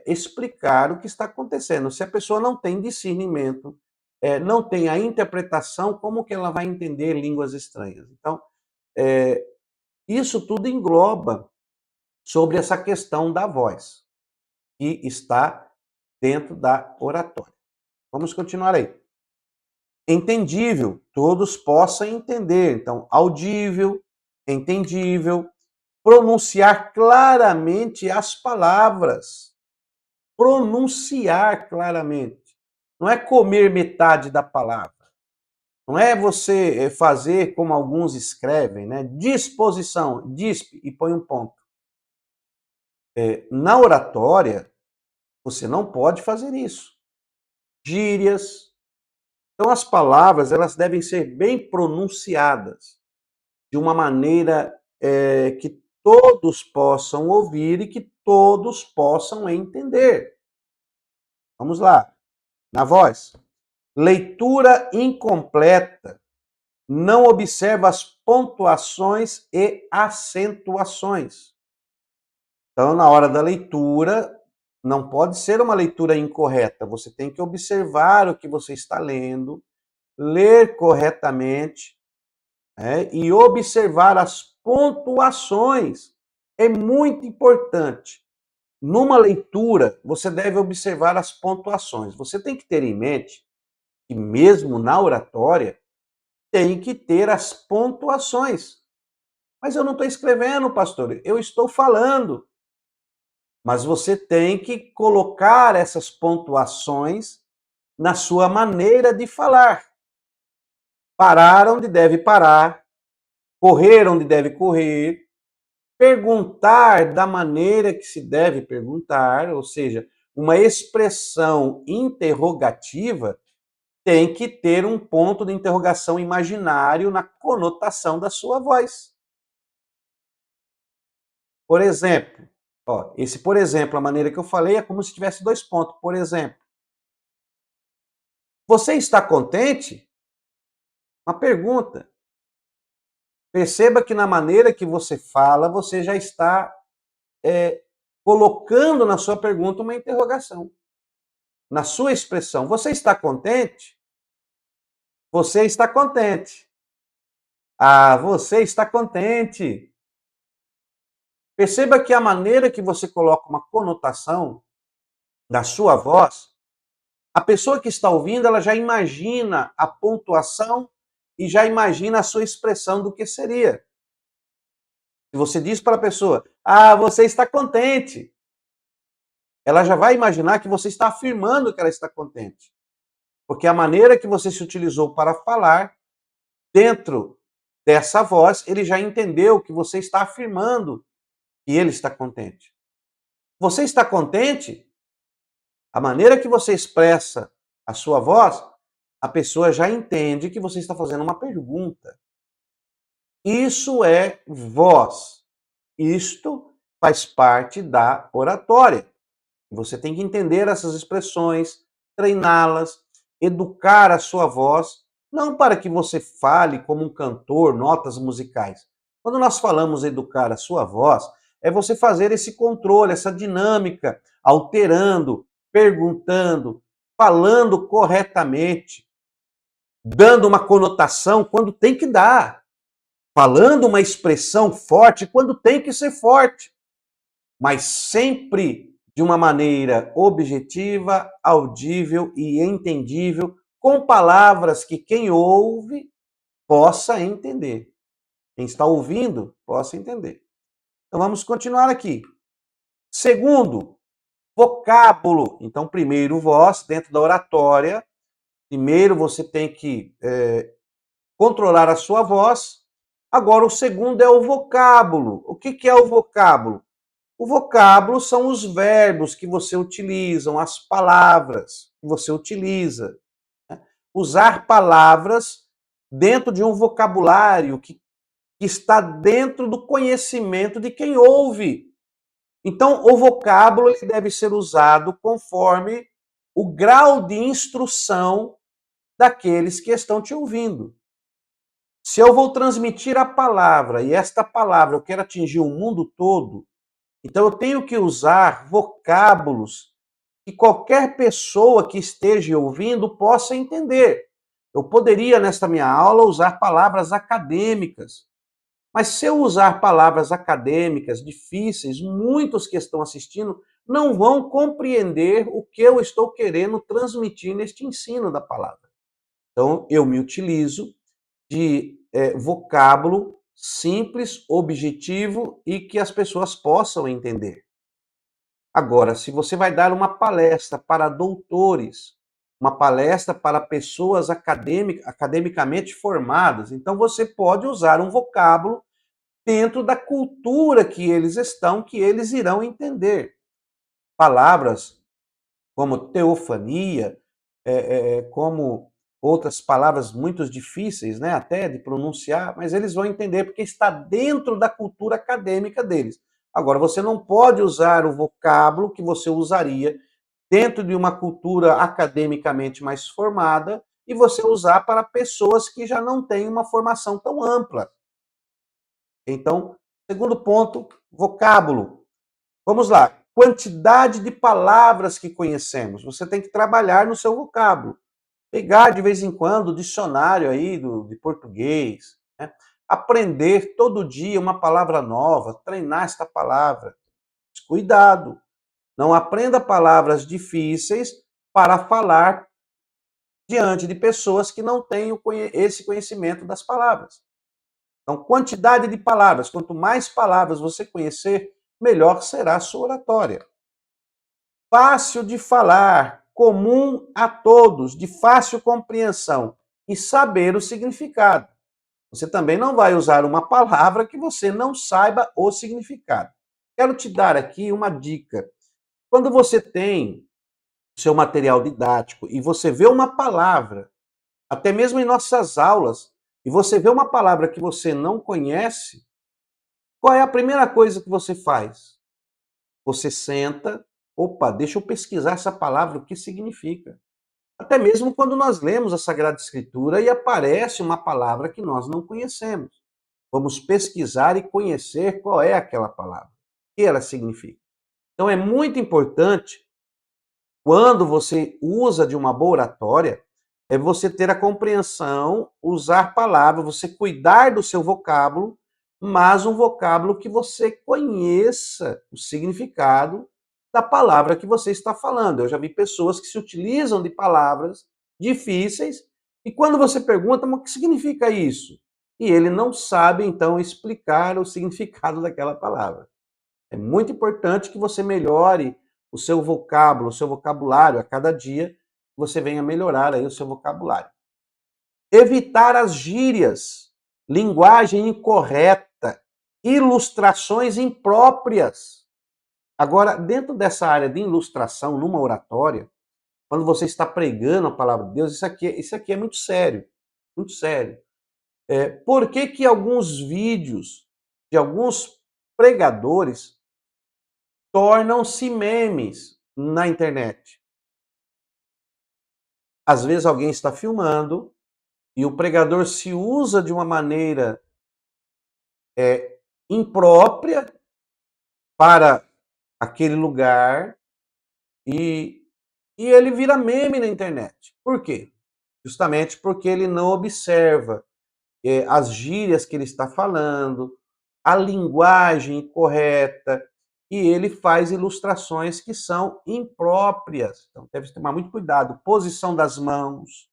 explicar o que está acontecendo. Se a pessoa não tem discernimento, não tem a interpretação, como que ela vai entender línguas estranhas? Então, isso tudo engloba sobre essa questão da voz, que está dentro da oratória. Vamos continuar aí. Entendível, todos possam entender. Então, audível, entendível, pronunciar claramente as palavras. pronunciar claramente. Não é comer metade da palavra. Não é você fazer como alguns escrevem, né? Disposição, dispe e põe um ponto. Na oratória, você não pode fazer isso. Gírias. Então as palavras elas devem ser bem pronunciadas de uma maneira que todos possam ouvir e que todos possam entender. Vamos lá, na voz. Leitura incompleta. Não observa as pontuações e acentuações. Então, na hora da leitura, não pode ser uma leitura incorreta. Você tem que observar o que você está lendo, ler corretamente, né, e observar as pontuações. É muito importante. Numa leitura, você deve observar as pontuações. Você tem que ter em mente que, mesmo na oratória, tem que ter as pontuações. Mas eu não estou escrevendo, pastor, eu estou falando. Mas você tem que colocar essas pontuações na sua maneira de falar. Parar onde deve parar, correr onde deve correr, perguntar da maneira que se deve perguntar, ou seja, uma expressão interrogativa tem que ter um ponto de interrogação imaginário na conotação da sua voz. Por exemplo, esse por exemplo, a maneira que eu falei é como se tivesse dois pontos. Por exemplo, você está contente? Uma pergunta. Perceba que na maneira que você fala, você já está colocando na sua pergunta uma interrogação. Na sua expressão, você está contente? Você está contente. Ah, você está contente. Perceba que a maneira que você coloca uma conotação da sua voz, a pessoa que está ouvindo, ela já imagina a pontuação e já imagina a sua expressão do que seria. Se você diz para a pessoa, ah, você está contente, ela já vai imaginar que você está afirmando que ela está contente. Porque a maneira que você se utilizou para falar, dentro dessa voz, ele já entendeu que você está afirmando que ele está contente. Você está contente? A maneira que você expressa a sua voz, a pessoa já entende que você está fazendo uma pergunta. Isso é voz. Isto faz parte da oratória. Você tem que entender essas expressões, treiná-las, educar a sua voz, não para que você fale como um cantor, notas musicais. Quando nós falamos educar a sua voz, é você fazer esse controle, essa dinâmica, alterando, perguntando, falando corretamente, dando uma conotação quando tem que dar, falando uma expressão forte quando tem que ser forte, mas sempre de uma maneira objetiva, audível e entendível, com palavras que quem ouve possa entender. Quem está ouvindo possa entender. Então vamos continuar aqui. Segundo, vocábulo. Então, primeiro, voz, dentro da oratória. Primeiro você tem que controlar a sua voz. Agora, o segundo é o vocábulo. O que é o vocábulo? O vocábulo são os verbos que você utiliza, as palavras que você utiliza. Né? Usar palavras dentro de um vocabulário que está dentro do conhecimento de quem ouve. Então, o vocábulo ele deve ser usado conforme o grau de instrução daqueles que estão te ouvindo. Se eu vou transmitir a palavra e esta palavra eu quero atingir o mundo todo, então eu tenho que usar vocábulos que qualquer pessoa que esteja ouvindo possa entender. Eu poderia, nesta minha aula, usar palavras acadêmicas, mas se eu usar palavras acadêmicas difíceis, muitos que estão assistindo não vão compreender o que eu estou querendo transmitir neste ensino da palavra. Então, eu me utilizo de vocábulo simples, objetivo e que as pessoas possam entender. Agora, se você vai dar uma palestra para doutores, uma palestra para pessoas academicamente formadas, então você pode usar um vocábulo dentro da cultura que eles estão, que eles irão entender. Palavras como teofania, como outras palavras muito difíceis, né, até de pronunciar, mas eles vão entender porque está dentro da cultura acadêmica deles. Agora, você não pode usar o vocábulo que você usaria dentro de uma cultura academicamente mais formada e você usar para pessoas que já não têm uma formação tão ampla. Então, segundo ponto, vocábulo. Vamos lá. Quantidade de palavras que conhecemos. Você tem que trabalhar no seu vocábulo. Pegar de vez em quando o dicionário aí de português, né? Aprender todo dia uma palavra nova, treinar esta palavra. Mas cuidado, não aprenda palavras difíceis para falar diante de pessoas que não têm esse conhecimento das palavras. Então, quantidade de palavras. Quanto mais palavras você conhecer, melhor será a sua oratória. Fácil de falar, comum a todos, de fácil compreensão e saber o significado. Você também não vai usar uma palavra que você não saiba o significado. Quero te dar aqui uma dica. Quando você tem o seu material didático e você vê uma palavra, até mesmo em nossas aulas, e você vê uma palavra que você não conhece, qual é a primeira coisa que você faz? Você senta, opa, deixa eu pesquisar essa palavra, o que significa. Até mesmo quando nós lemos a Sagrada Escritura e aparece uma palavra que nós não conhecemos. Vamos pesquisar e conhecer qual é aquela palavra, o que ela significa. Então é muito importante, quando você usa de uma boa oratória, é você ter a compreensão, usar palavras, você cuidar do seu vocábulo, mas um vocábulo que você conheça o significado da palavra que você está falando. Eu já vi pessoas que se utilizam de palavras difíceis e quando você pergunta, mas o que significa isso? E ele não sabe, então, explicar o significado daquela palavra. É muito importante que você melhore o seu vocábulo, o seu vocabulário a cada dia, você venha melhorar aí o seu vocabulário. Evitar as gírias, linguagem incorreta, ilustrações impróprias. Agora, dentro dessa área de ilustração, numa oratória, quando você está pregando a palavra de Deus, isso aqui é muito sério, muito sério. Por que que alguns vídeos de alguns pregadores tornam-se memes na internet? Às vezes alguém está filmando e o pregador se usa de uma maneira imprópria para aquele lugar e, e ele vira meme na internet. Por quê? Justamente porque ele não observa as gírias que ele está falando, a linguagem correta, e ele faz ilustrações que são impróprias. Então, deve tomar muito cuidado. Posição das mãos,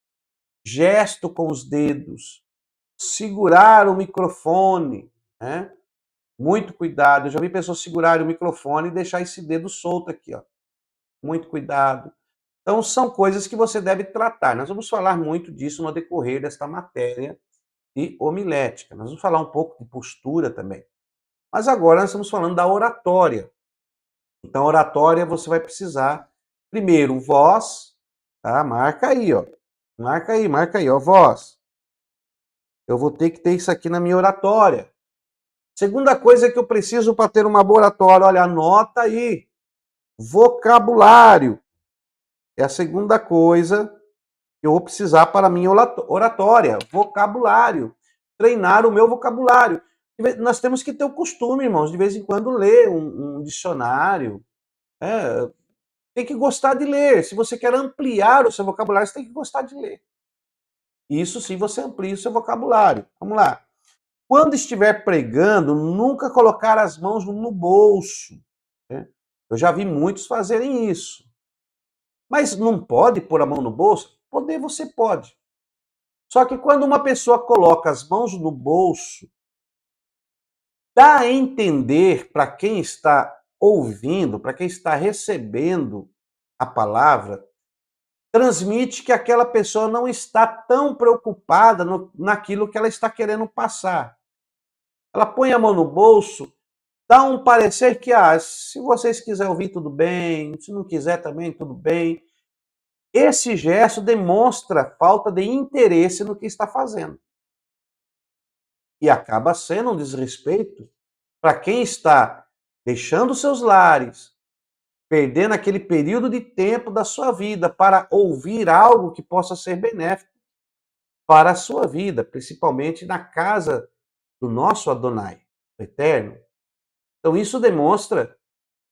gesto com os dedos, segurar o microfone, né? Muito cuidado. Eu já vi pessoas segurarem o microfone e deixar esse dedo solto aqui, ó. Muito cuidado. Então, são coisas que você deve tratar. Nós vamos falar muito disso no decorrer desta matéria de homilética. Nós vamos falar um pouco de postura também. Mas agora nós estamos falando da oratória. Então, oratória você vai precisar, primeiro, voz, tá? Marca aí, ó. Marca aí, ó, voz. Eu vou ter que ter isso aqui na minha oratória. Segunda coisa que eu preciso para ter uma boa oratória, olha, anota aí. Vocabulário. É a segunda coisa que eu vou precisar para a minha oratória. Vocabulário. Treinar o meu vocabulário. Nós temos que ter o costume, irmãos, de vez em quando ler um dicionário. Tem que gostar de ler. Se você quer ampliar o seu vocabulário, você tem que gostar de ler. Isso sim, você amplia o seu vocabulário. Vamos lá. Quando estiver pregando, nunca colocar as mãos no bolso. Né? Eu já vi muitos fazerem isso. Mas não pode pôr a mão no bolso? Poder você pode. Só que quando uma pessoa coloca as mãos no bolso, dá a entender para quem está ouvindo, para quem está recebendo a palavra, transmite que aquela pessoa não está tão preocupada naquilo que ela está querendo passar. Ela põe a mão no bolso, dá um parecer que, se vocês quiserem ouvir, tudo bem, se não quiser também, tudo bem. Esse gesto demonstra falta de interesse no que está fazendo. E acaba sendo um desrespeito para quem está deixando seus lares, perdendo aquele período de tempo da sua vida para ouvir algo que possa ser benéfico para a sua vida, principalmente na casa do nosso Adonai, o Eterno. Então isso demonstra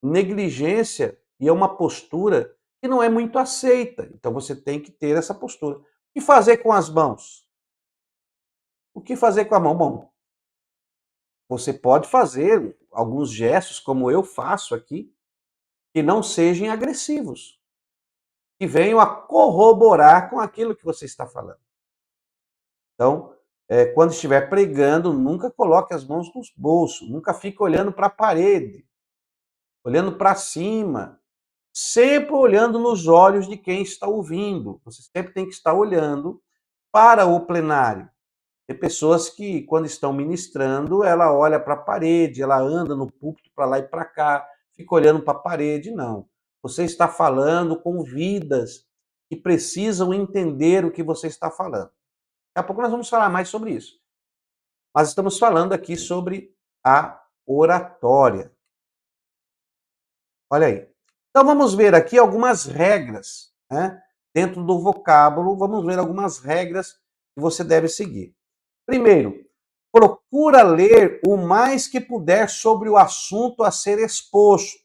negligência e é uma postura que não é muito aceita. Então você tem que ter essa postura. O que fazer com as mãos? O que fazer com a mão? Bom, você pode fazer alguns gestos, como eu faço aqui, que não sejam agressivos, que venham a corroborar com aquilo que você está falando. Então, quando estiver pregando, nunca coloque as mãos nos bolsos, nunca fique olhando para a parede, olhando para cima, sempre olhando nos olhos de quem está ouvindo. Você sempre tem que estar olhando para o plenário. Tem pessoas que, quando estão ministrando, ela olha para a parede, ela anda no púlpito para lá e para cá, fica olhando para a parede. Não. Você está falando com vidas que precisam entender o que você está falando. Daqui a pouco nós vamos falar mais sobre isso. Mas estamos falando aqui sobre a oratória. Olha aí. Então vamos ver aqui algumas regras, né? Dentro do vocábulo, vamos ver algumas regras que você deve seguir. Primeiro, procura ler o mais que puder sobre o assunto a ser exposto.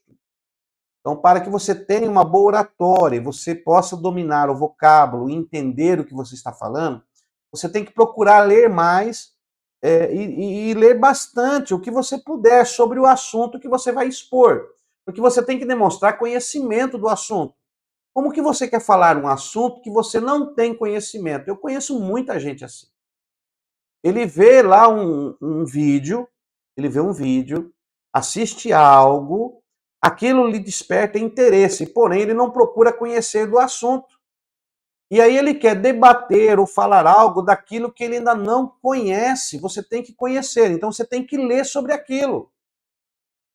Então, para que você tenha uma boa oratória e você possa dominar o vocábulo e entender o que você está falando, você tem que procurar ler mais e ler bastante o que você puder sobre o assunto que você vai expor. Porque você tem que demonstrar conhecimento do assunto. Como que você quer falar um assunto que você não tem conhecimento? Eu conheço muita gente assim. Ele vê lá um vídeo, assiste algo, aquilo lhe desperta interesse, porém ele não procura conhecer do assunto. E aí ele quer debater ou falar algo daquilo que ele ainda não conhece. Você tem que conhecer, então você tem que ler sobre aquilo.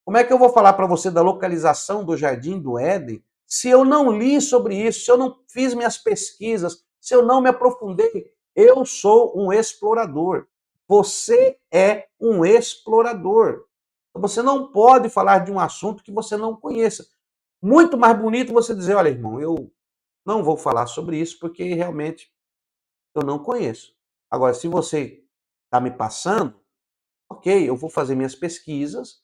Como é que eu vou falar para você da localização do Jardim do Éden se eu não li sobre isso, se eu não fiz minhas pesquisas, se eu não me aprofundei? Eu sou um explorador. Você é um explorador. Você não pode falar de um assunto que você não conheça. Muito mais bonito você dizer, olha, irmão, eu não vou falar sobre isso porque realmente eu não conheço. Agora, se você está me passando, ok, eu vou fazer minhas pesquisas,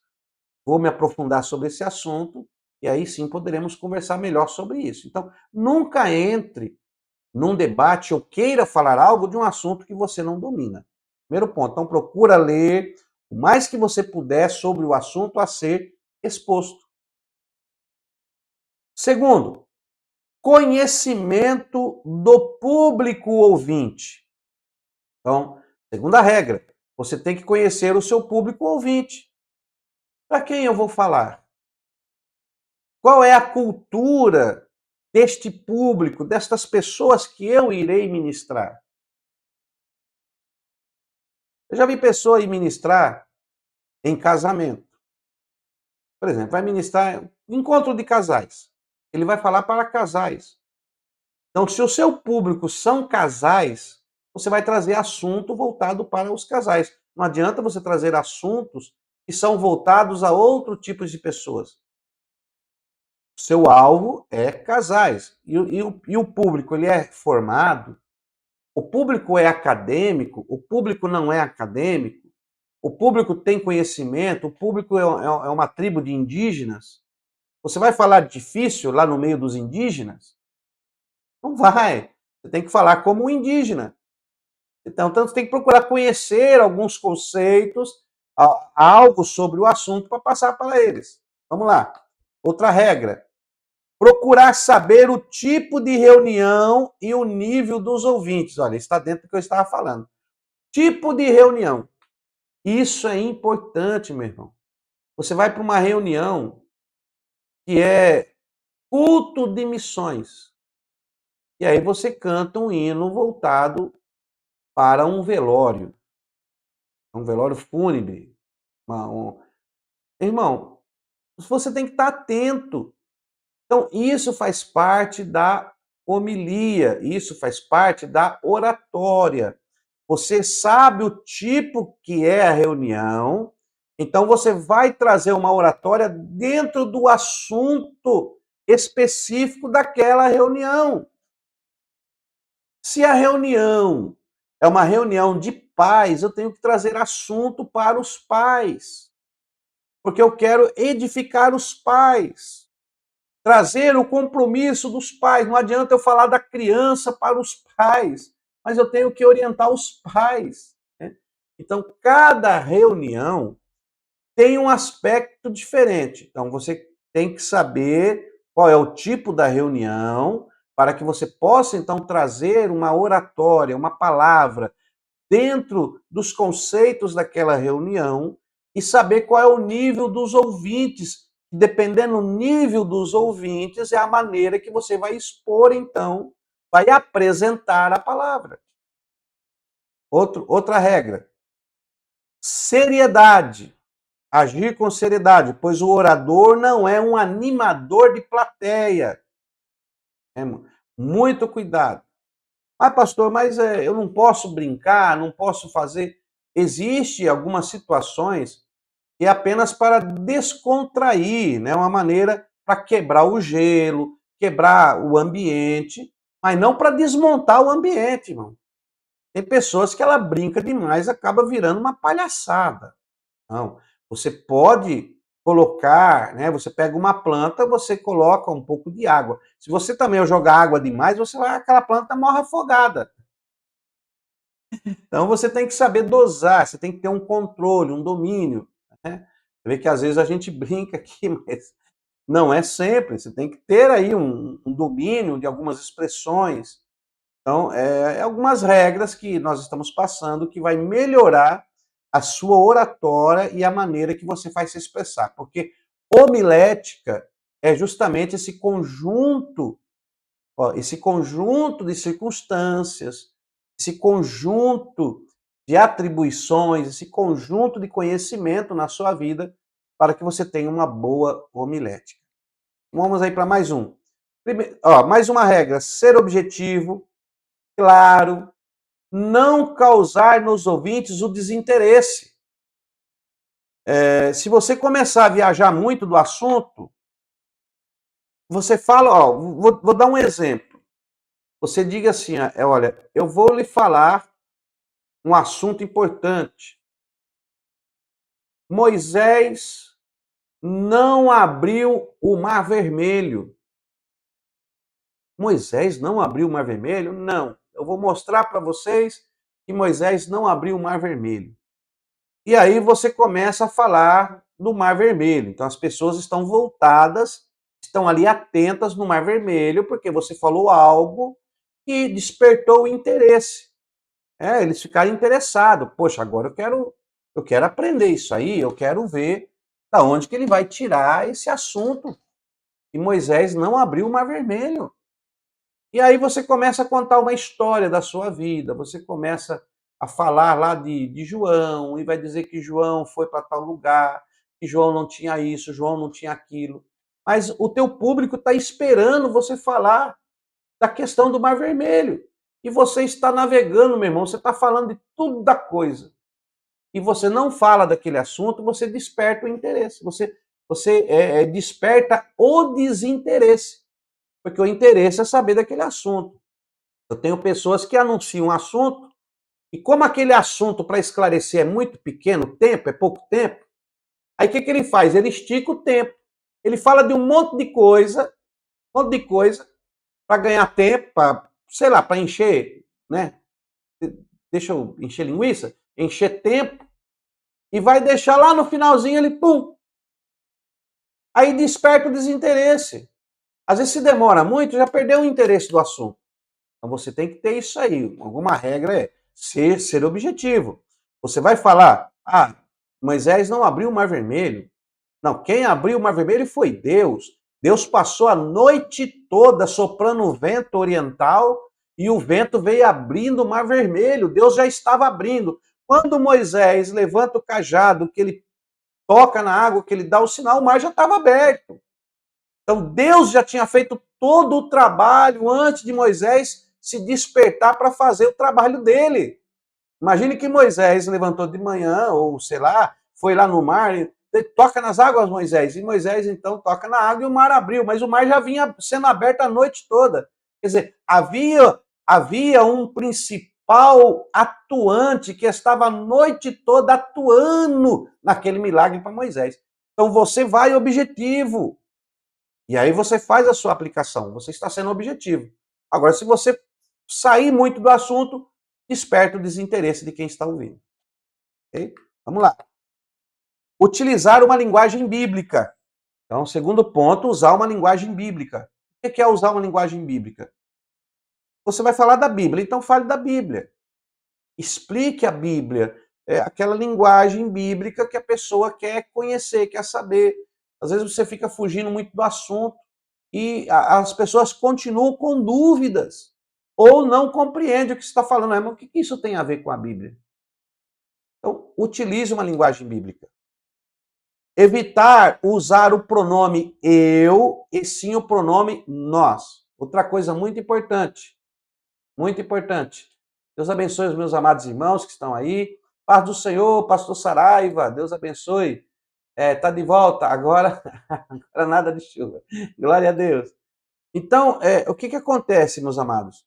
vou me aprofundar sobre esse assunto e aí sim poderemos conversar melhor sobre isso. Então, nunca entre num debate ou queira falar algo de um assunto que você não domina. Primeiro ponto, então procura ler o mais que você puder sobre o assunto a ser exposto. Segundo, conhecimento do público ouvinte. Então, segunda regra, você tem que conhecer o seu público ouvinte. Para quem eu vou falar? Qual é a cultura deste público, destas pessoas que eu irei ministrar? Eu já vi pessoa ir ministrar em casamento. Por exemplo, vai ministrar encontro de casais. Ele vai falar para casais. Então, se o seu público são casais, você vai trazer assunto voltado para os casais. Não adianta você trazer assuntos que são voltados a outro tipo de pessoas. Seu alvo é casais. E o público, ele é formado? O público é acadêmico? O público não é acadêmico? O público tem conhecimento? O público é uma tribo de indígenas? Você vai falar difícil lá no meio dos indígenas? Não vai. Você tem que falar como um indígena. Então, você tem que procurar conhecer alguns conceitos, algo sobre o assunto para passar para eles. Vamos lá. Outra regra. Procurar saber o tipo de reunião e o nível dos ouvintes. Olha, está dentro do que eu estava falando. Tipo de reunião. Isso é importante, meu irmão. Você vai para uma reunião que é culto de missões. E aí você canta um hino voltado para um velório fúnebre. Irmão, você tem que estar atento. Então, isso faz parte da homilia, isso faz parte da oratória. Você sabe o tipo que é a reunião, então você vai trazer uma oratória dentro do assunto específico daquela reunião. Se a reunião é uma reunião de pais, eu tenho que trazer assunto para os pais, porque eu quero edificar os pais. Trazer o compromisso dos pais. Não adianta eu falar da criança para os pais, mas eu tenho que orientar os pais. Né? Então, cada reunião tem um aspecto diferente. Então, você tem que saber qual é o tipo da reunião, para que você possa, então, trazer uma oratória, uma palavra, dentro dos conceitos daquela reunião e saber qual é o nível dos ouvintes. Dependendo do nível dos ouvintes, é a maneira que você vai expor, então, vai apresentar a palavra. Outra regra: seriedade. Agir com seriedade, pois o orador não é um animador de plateia. É, muito cuidado. Ah, pastor, mas eu não posso brincar, não posso fazer. Existe algumas situações que é apenas para descontrair, né? Uma maneira para quebrar o gelo, quebrar o ambiente, mas não para desmontar o ambiente, irmão. Tem pessoas que ela brinca demais, acaba virando uma palhaçada. Não, você pode colocar, né? Você pega uma planta, você coloca um pouco de água. Se você também jogar água demais, aquela planta morre afogada. Então você tem que saber dosar, você tem que ter um controle, um domínio. Né? Você vê que às vezes a gente brinca aqui, mas não é sempre. Você tem que ter aí um domínio de algumas expressões. Então, algumas regras que nós estamos passando que vai melhorar a sua oratória e a maneira que você vai se expressar. Porque homilética é justamente esse conjunto de circunstâncias, esse conjunto de atribuições, esse conjunto de conhecimento na sua vida para que você tenha uma boa homilética. Vamos aí para mais um. Mais uma regra: ser objetivo, claro, não causar nos ouvintes o desinteresse. Se você começar a viajar muito do assunto, você fala, vou dar um exemplo. Você diga assim, olha, eu vou lhe falar um assunto importante. Moisés não abriu o Mar Vermelho. Moisés não abriu o Mar Vermelho? Não. Eu vou mostrar para vocês que Moisés não abriu o Mar Vermelho. E aí você começa a falar do Mar Vermelho. Então as pessoas estão voltadas, estão ali atentas no Mar Vermelho, porque você falou algo que despertou o interesse. Eles ficaram interessados. Poxa, agora eu quero aprender isso aí, eu quero ver da onde que ele vai tirar esse assunto. E Moisés não abriu o Mar Vermelho. E aí você começa a contar uma história da sua vida, você começa a falar lá de João, e vai dizer que João foi para tal lugar, que João não tinha isso, João não tinha aquilo. Mas o teu público está esperando você falar da questão do Mar Vermelho. E você está navegando, meu irmão, você está falando de tudo da coisa. E você não fala daquele assunto, você desperta o interesse. Você desperta o desinteresse. Porque o interesse é saber daquele assunto. Eu tenho pessoas que anunciam um assunto, e como aquele assunto para esclarecer é muito pequeno tempo, é pouco tempo, aí o que ele faz? Ele estica o tempo. Ele fala de um monte de coisa, para ganhar tempo, para, sei lá, para encher, né? Deixa eu encher linguiça, encher tempo, e vai deixar lá no finalzinho ele, pum! Aí desperta o desinteresse. Às vezes se demora muito, já perdeu o interesse do assunto. Então você tem que ter isso aí. Alguma regra é ser objetivo. Você vai falar, Moisés não abriu o Mar Vermelho. Não, quem abriu o Mar Vermelho foi Deus. Deus passou a noite toda soprando o vento oriental e o vento veio abrindo o Mar Vermelho. Deus já estava abrindo. Quando Moisés levanta o cajado, que ele toca na água, que ele dá o sinal, o mar já estava aberto. Então Deus já tinha feito todo o trabalho antes de Moisés se despertar para fazer o trabalho dele. Imagine que Moisés levantou de manhã, ou sei lá, foi lá no mar, toca nas águas, Moisés. E Moisés então toca na água e o mar abriu, mas o mar já vinha sendo aberto a noite toda. Quer dizer, havia um principal atuante que estava a noite toda atuando naquele milagre para Moisés. Então você vai objetivo. E aí você faz a sua aplicação, você está sendo objetivo. Agora, se você sair muito do assunto, desperta o desinteresse de quem está ouvindo. Okay? Vamos lá. Utilizar uma linguagem bíblica. Então, segundo ponto, usar uma linguagem bíblica. O que é usar uma linguagem bíblica? Você vai falar da Bíblia, então fale da Bíblia. Explique a Bíblia. É aquela linguagem bíblica que a pessoa quer conhecer, quer saber. Às vezes você fica fugindo muito do assunto e as pessoas continuam com dúvidas ou não compreendem o que você está falando. Mas o que isso tem a ver com a Bíblia? Então, utilize uma linguagem bíblica. Evitar usar o pronome eu e sim o pronome nós. Outra coisa muito importante. Muito importante. Deus abençoe os meus amados irmãos que estão aí. Paz do Senhor, pastor Saraiva, Deus abençoe. Tá de volta, agora, agora nada de chuva. Glória a Deus. Então, o que acontece, meus amados?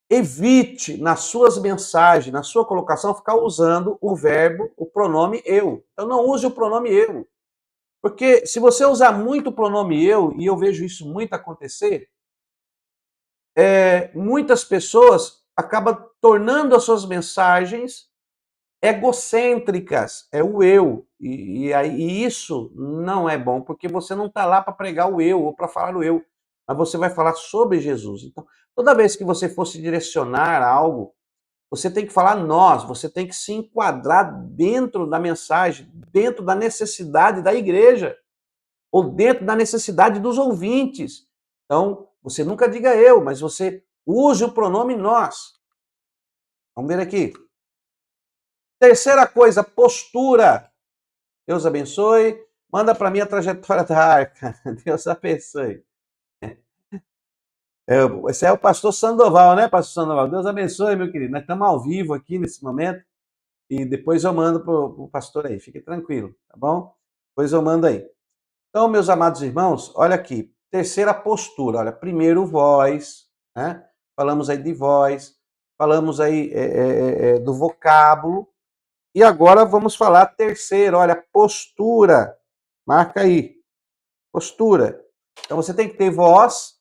Evite nas suas mensagens, na sua colocação, ficar usando o verbo, o pronome eu. Então não use o pronome eu. Porque se você usar muito o pronome eu, e eu vejo isso muito acontecer, muitas pessoas acabam tornando as suas mensagens egocêntricas, é o eu. E isso não é bom, porque você não está lá para pregar o eu ou para falar o eu, mas você vai falar sobre Jesus. Então, toda vez que você for se direcionar a algo, você tem que falar nós, você tem que se enquadrar dentro da mensagem, dentro da necessidade da igreja, ou dentro da necessidade dos ouvintes. Então, você nunca diga eu, mas você use o pronome nós. Vamos ver aqui. Terceira coisa, postura. Deus abençoe. Manda para mim a trajetória da arca. Deus abençoe. Esse é o pastor Sandoval, né, pastor Sandoval? Deus abençoe, meu querido. Nós estamos ao vivo aqui nesse momento e depois eu mando para o pastor aí. Fique tranquilo, tá bom? Depois eu mando aí. Então, meus amados irmãos, olha aqui. Terceira postura. Olha, primeiro voz, né? Falamos aí de voz, falamos aí do vocábulo. E agora vamos falar terceiro, olha, postura. Marca aí. Postura. Então você tem que ter voz,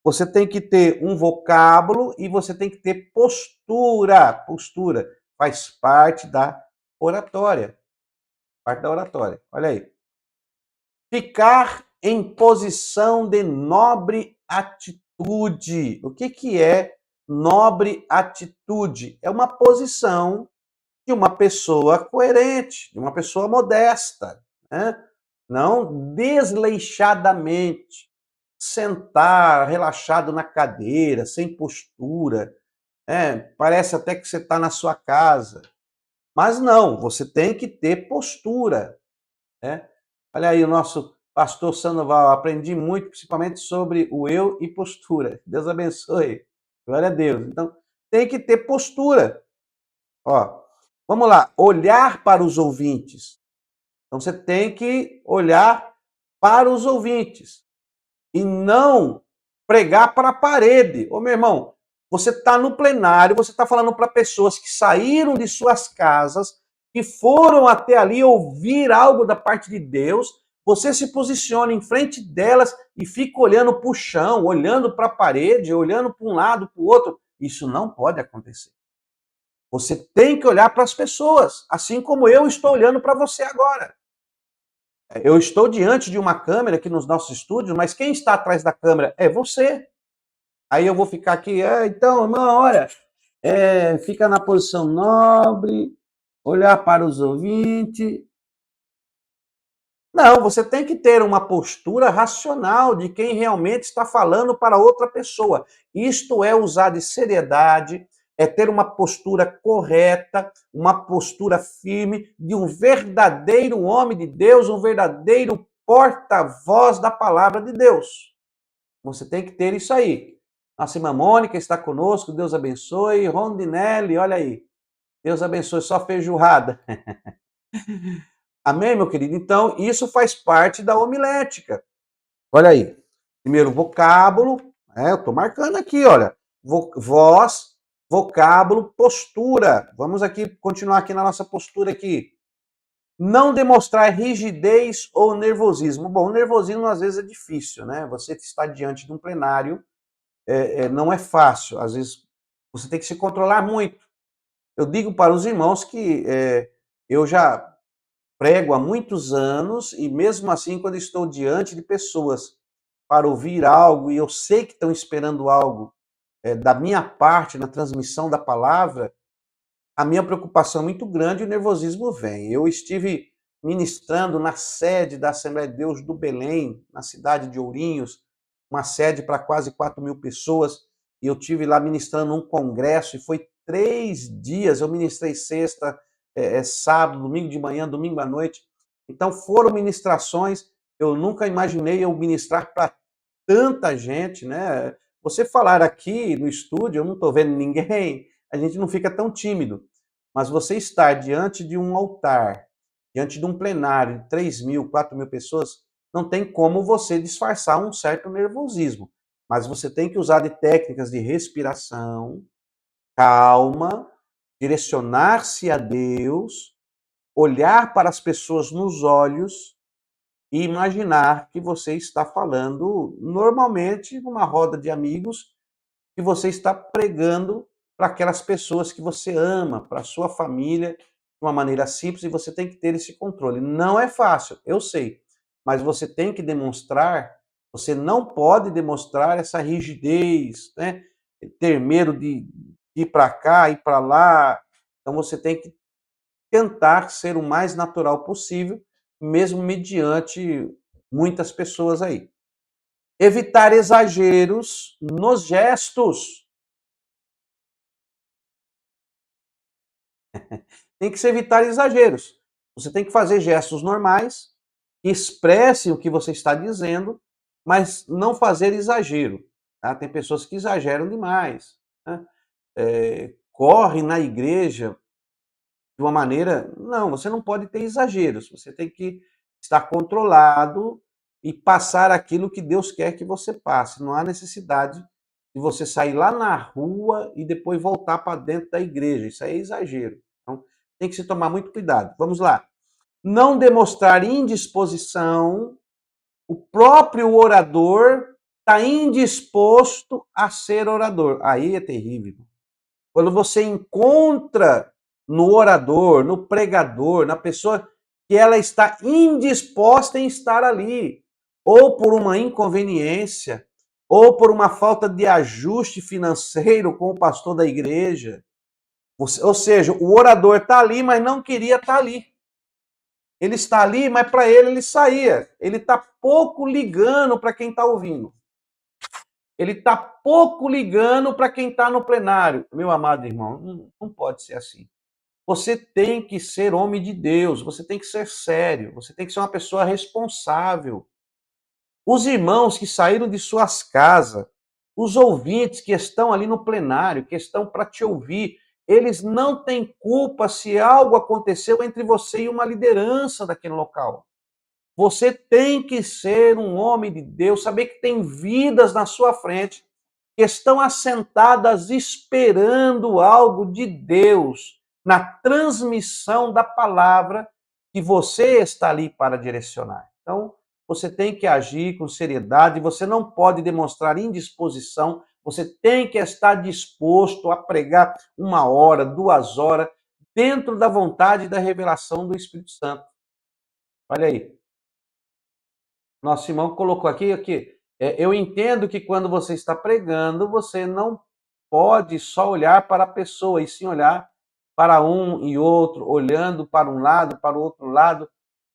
você tem que ter um vocábulo e você tem que ter postura. Postura faz parte da oratória. Parte da oratória. Olha aí. Ficar em posição de nobre atitude. O que é nobre atitude? É uma posição de uma pessoa coerente, de uma pessoa modesta, né? Não desleixadamente, sentar relaxado na cadeira, sem postura, parece até que você está na sua casa, mas não, você tem que ter postura, né? Olha aí o nosso pastor Sandoval, aprendi muito, principalmente sobre o eu e postura. Deus abençoe, glória a Deus. Então, tem que ter postura. Ó, vamos lá, olhar para os ouvintes. Então você tem que olhar para os ouvintes e não pregar para a parede. Ô meu irmão, você está no plenário, você está falando para pessoas que saíram de suas casas, que foram até ali ouvir algo da parte de Deus, você se posiciona em frente delas e fica olhando para o chão, olhando para a parede, olhando para um lado, para o outro. Isso não pode acontecer. Você tem que olhar para as pessoas, assim como eu estou olhando para você agora. Eu estou diante de uma câmera aqui nos nossos estúdios, mas quem está atrás da câmera é você. Aí eu vou ficar aqui, então, irmão, olha, fica na posição nobre, olhar para os ouvintes. Não, você tem que ter uma postura racional de quem realmente está falando para outra pessoa. Isto é usar de seriedade, é ter uma postura correta, uma postura firme de um verdadeiro homem de Deus, um verdadeiro porta-voz da palavra de Deus. Você tem que ter isso aí. Nossa irmã Mônica está conosco, Deus abençoe. Rondinelli, olha aí. Deus abençoe, só feijoada. Amém, meu querido? Então, isso faz parte da homilética. Olha aí. Primeiro, vocábulo. Eu estou marcando aqui, olha. Voz, vocábulo, postura. Vamos aqui continuar aqui na nossa postura aqui. Não demonstrar rigidez ou nervosismo. Bom, o nervosismo às vezes é difícil, né? Você está diante de um plenário, não é fácil. Às vezes você tem que se controlar muito. Eu digo para os irmãos que eu já prego há muitos anos e mesmo assim, quando estou diante de pessoas para ouvir algo e eu sei que estão esperando algo da minha parte na transmissão da palavra, a minha preocupação é muito grande e o nervosismo vem. Eu estive ministrando na sede da Assembleia de Deus do Belém, na cidade de Ourinhos, uma sede para quase 4.000 pessoas, e eu tive lá ministrando um congresso, e foi 3 dias, eu ministrei sexta, sábado, domingo de manhã, domingo à noite. Então foram ministrações, eu nunca imaginei eu ministrar para tanta gente, né? Você falar aqui no estúdio, eu não estou vendo ninguém, a gente não fica tão tímido. Mas você estar diante de um altar, diante de um plenário de 3.000, 4.000 pessoas, não tem como você disfarçar um certo nervosismo. Mas você tem que usar de técnicas de respiração, calma, direcionar-se a Deus, olhar para as pessoas nos olhos e imaginar que você está falando normalmente numa roda de amigos, que você está pregando para aquelas pessoas que você ama, para a sua família, de uma maneira simples, e você tem que ter esse controle. Não é fácil, eu sei, mas você tem que demonstrar, você não pode demonstrar essa rigidez, né? Ter medo de ir para cá, ir para lá. Então você tem que tentar ser o mais natural possível, mesmo mediante muitas pessoas aí. Evitar exageros nos gestos. Tem que se evitar exageros. Você tem que fazer gestos normais, que expressem o que você está dizendo, mas não fazer exagero. Tá? Tem pessoas que exageram demais. Né? Corre na igreja de uma maneira. Não, você não pode ter exageros. Você tem que estar controlado e passar aquilo que Deus quer que você passe. Não há necessidade de você sair lá na rua e depois voltar para dentro da igreja. Isso aí é exagero. Então, tem que se tomar muito cuidado. Vamos lá. Não demonstrar indisposição. O próprio orador está indisposto a ser orador. Aí é terrível. Quando você encontra no orador, no pregador, na pessoa que ela está indisposta em estar ali, ou por uma inconveniência, ou por uma falta de ajuste financeiro com o pastor da igreja. Ou seja, o orador está ali, mas não queria estar ali. Ele está ali, mas para ele saía. Ele está pouco ligando para quem está ouvindo. Ele está pouco ligando para quem está no plenário. Meu amado irmão, não pode ser assim. Você tem que ser homem de Deus, você tem que ser sério, você tem que ser uma pessoa responsável. Os irmãos que saíram de suas casas, os ouvintes que estão ali no plenário, que estão para te ouvir, eles não têm culpa se algo aconteceu entre você e uma liderança daquele local. Você tem que ser um homem de Deus, saber que tem vidas na sua frente que estão assentadas esperando algo de Deus na transmissão da palavra que você está ali para direcionar. Então, você tem que agir com seriedade, você não pode demonstrar indisposição, você tem que estar disposto a pregar 1 hora, 2 horas, dentro da vontade e da revelação do Espírito Santo. Olha aí. Nosso irmão colocou aqui, eu entendo que quando você está pregando, você não pode só olhar para a pessoa, e sim olhar para um e outro, olhando para um lado, para o outro lado.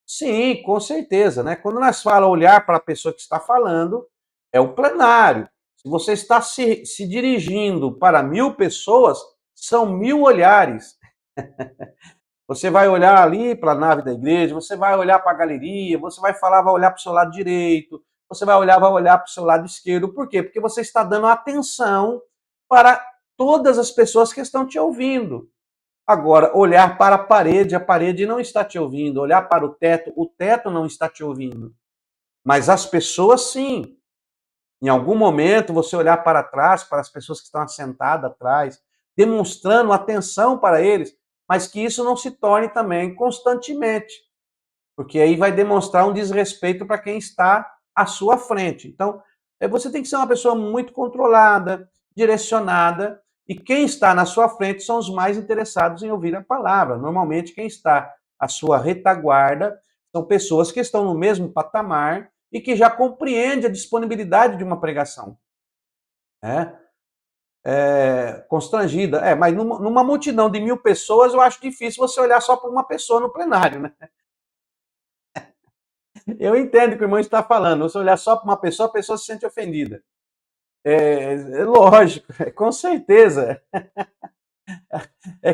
Sim, com certeza, né? Quando nós falamos olhar para a pessoa que está falando, é o plenário. Se você está se dirigindo para 1.000 pessoas, são 1.000 olhares. Você vai olhar ali para a nave da igreja, você vai olhar para a galeria, você vai falar, vai olhar para o seu lado direito, você vai olhar para o seu lado esquerdo. Por quê? Porque você está dando atenção para todas as pessoas que estão te ouvindo. Agora, olhar para a parede não está te ouvindo. Olhar para o teto não está te ouvindo. Mas as pessoas sim. Em algum momento, você olhar para trás, para as pessoas que estão assentadas atrás, demonstrando atenção para eles, mas que isso não se torne também constantemente, porque aí vai demonstrar um desrespeito para quem está à sua frente. Então, você tem que ser uma pessoa muito controlada, direcionada, e quem está na sua frente são os mais interessados em ouvir a palavra. Normalmente, quem está à sua retaguarda são pessoas que estão no mesmo patamar e que já compreende a disponibilidade de uma pregação. Né? Constrangida. Mas numa multidão de 1.000 pessoas, eu acho difícil você olhar só para uma pessoa no plenário, né? Eu entendo o que o irmão está falando. Você olhar só para uma pessoa, a pessoa se sente ofendida. É lógico, com certeza.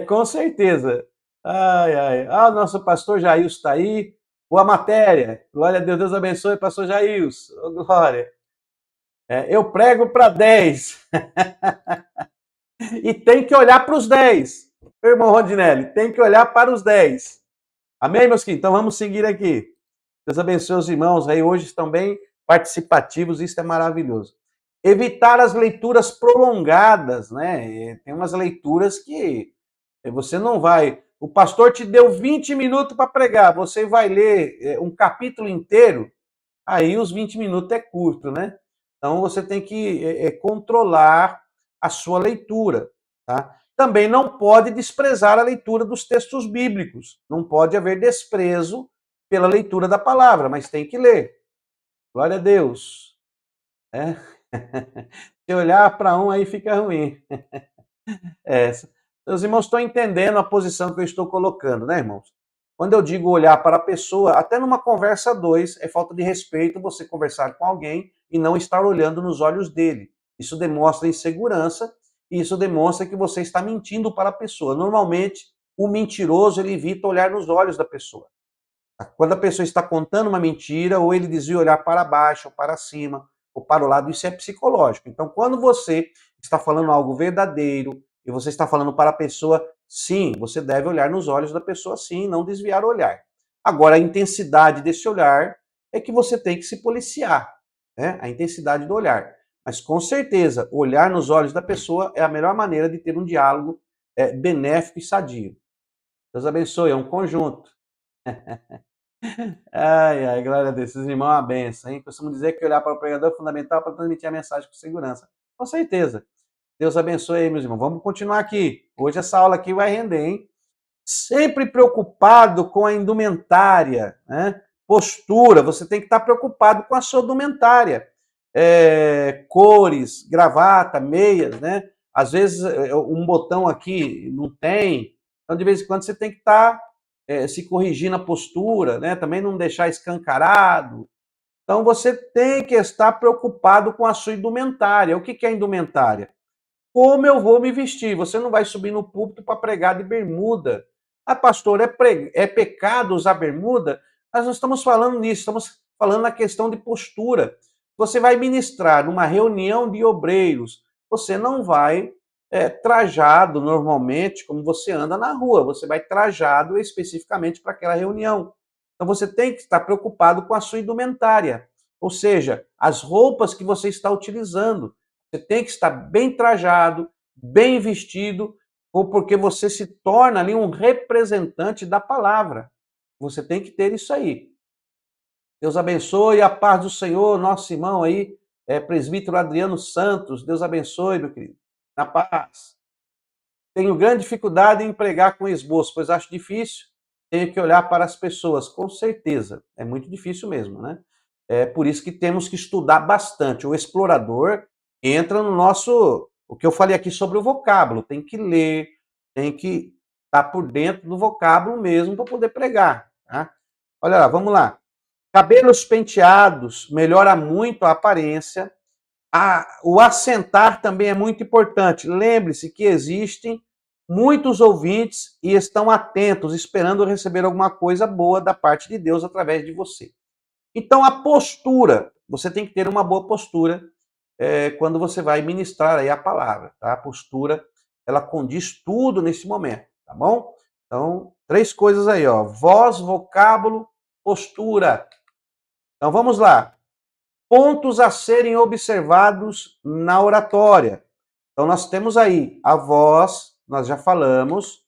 Com certeza. Ai, ai. Ah, nosso pastor Jailson está aí. Boa matéria. Glória a Deus. Deus abençoe, pastor Jailson. Oh, glória. Eu prego para 10. E tem que olhar para os 10. Irmão Rondinelli, tem que olhar para os 10. Amém, meus queridos? Então vamos seguir aqui. Deus abençoe os irmãos aí, hoje estão bem participativos, isso é maravilhoso. Evitar as leituras prolongadas, né? Tem umas leituras que você não vai. O pastor te deu 20 minutos para pregar, você vai ler um capítulo inteiro, aí os 20 minutos é curto, né? Então você tem que controlar a sua leitura, tá? Também não pode desprezar a leitura dos textos bíblicos. Não pode haver desprezo pela leitura da palavra, mas tem que ler. Glória a Deus. É. Se olhar para um aí fica ruim. É. Meus irmãos estão entendendo a posição que eu estou colocando, né, irmãos? Quando eu digo olhar para a pessoa, até numa conversa a dois, é falta de respeito você conversar com alguém e não estar olhando nos olhos dele. Isso demonstra insegurança e isso demonstra que você está mentindo para a pessoa. Normalmente, o mentiroso ele evita olhar nos olhos da pessoa. Quando a pessoa está contando uma mentira, ou ele desvia olhar para baixo, ou para cima, ou para o lado, isso é psicológico. Então, quando você está falando algo verdadeiro, e você está falando para a pessoa, sim, você deve olhar nos olhos da pessoa, sim, não desviar o olhar. Agora, a intensidade desse olhar é que você tem que se policiar, né? A intensidade do olhar. Mas, com certeza, olhar nos olhos da pessoa é a melhor maneira de ter um diálogo benéfico e sadio. Deus abençoe, é um conjunto. Ai, ai, glória a Deus. Esses irmãos é uma benção, hein? Costumo dizer que olhar para o pregador é fundamental para transmitir a mensagem com segurança. Com certeza. Deus abençoe aí, meus irmãos. Vamos continuar aqui. Hoje essa aula aqui vai render, hein? Sempre preocupado com a indumentária, né? Postura, você tem que estar preocupado com a sua indumentária. Cores, gravata, meias, né? Às vezes um botão aqui não tem. Então, de vez em quando, você tem que estar se corrigir na postura, né? Também não deixar escancarado. Então você tem que estar preocupado com a sua indumentária. O que é indumentária? Como eu vou me vestir? Você não vai subir no púlpito para pregar de bermuda. Ah, pastor, é pecado usar bermuda? Nós não estamos falando nisso, estamos falando na questão de postura. Você vai ministrar numa reunião de obreiros, você não vai trajado normalmente como você anda na rua, você vai trajado especificamente para aquela reunião. Então você tem que estar preocupado com a sua indumentária, ou seja, as roupas que você está utilizando. Você tem que estar bem trajado, bem vestido, ou porque você se torna ali um representante da palavra. Você tem que ter isso aí. Deus abençoe, a paz do Senhor, nosso irmão aí, presbítero Adriano Santos. Deus abençoe, meu querido. Na paz. Tenho grande dificuldade em pregar com esboço, pois acho difícil. Tenho que olhar para as pessoas, com certeza. É muito difícil mesmo, né? É por isso que temos que estudar bastante. O explorador entra no nosso. O que eu falei aqui sobre o vocábulo. Tem que ler, tem que estar por dentro do vocábulo mesmo para poder pregar. Tá? Olha lá, vamos lá. Cabelos penteados melhora muito a aparência. O assentar também é muito importante. Lembre-se que existem muitos ouvintes e estão atentos, esperando receber alguma coisa boa da parte de Deus através de você. Então, a postura, você tem que ter uma boa postura quando você vai ministrar aí a palavra, tá? A postura, ela condiz tudo nesse momento, tá bom? Então, 3 coisas aí, ó: voz, vocábulo, postura. Então, vamos lá. Pontos a serem observados na oratória. Então, nós temos aí a voz, nós já falamos,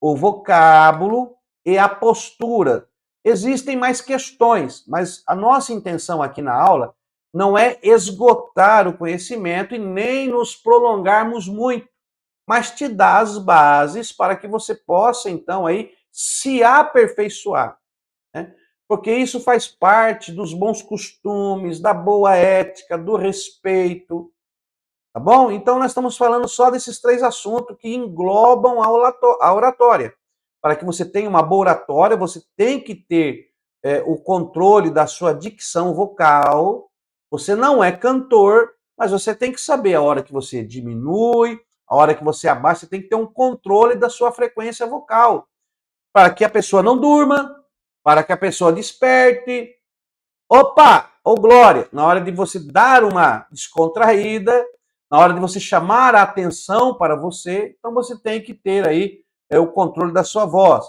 o vocábulo e a postura. Existem mais questões, mas a nossa intenção aqui na aula não é esgotar o conhecimento e nem nos prolongarmos muito, mas te dar as bases para que você possa, então, aí se aperfeiçoar, né? Porque isso faz parte dos bons costumes, da boa ética, do respeito, tá bom? Então, nós estamos falando só desses 3 assuntos que englobam a oratória. Para que você tenha uma boa oratória, você tem que ter o controle da sua dicção vocal. Você não é cantor, mas você tem que saber a hora que você diminui, a hora que você abaixa, você tem que ter um controle da sua frequência vocal, para que a pessoa não durma, para que a pessoa desperte. Opa! Ô glória! Na hora de você dar uma descontraída, na hora de você chamar a atenção para você, então você tem que ter aí o controle da sua voz.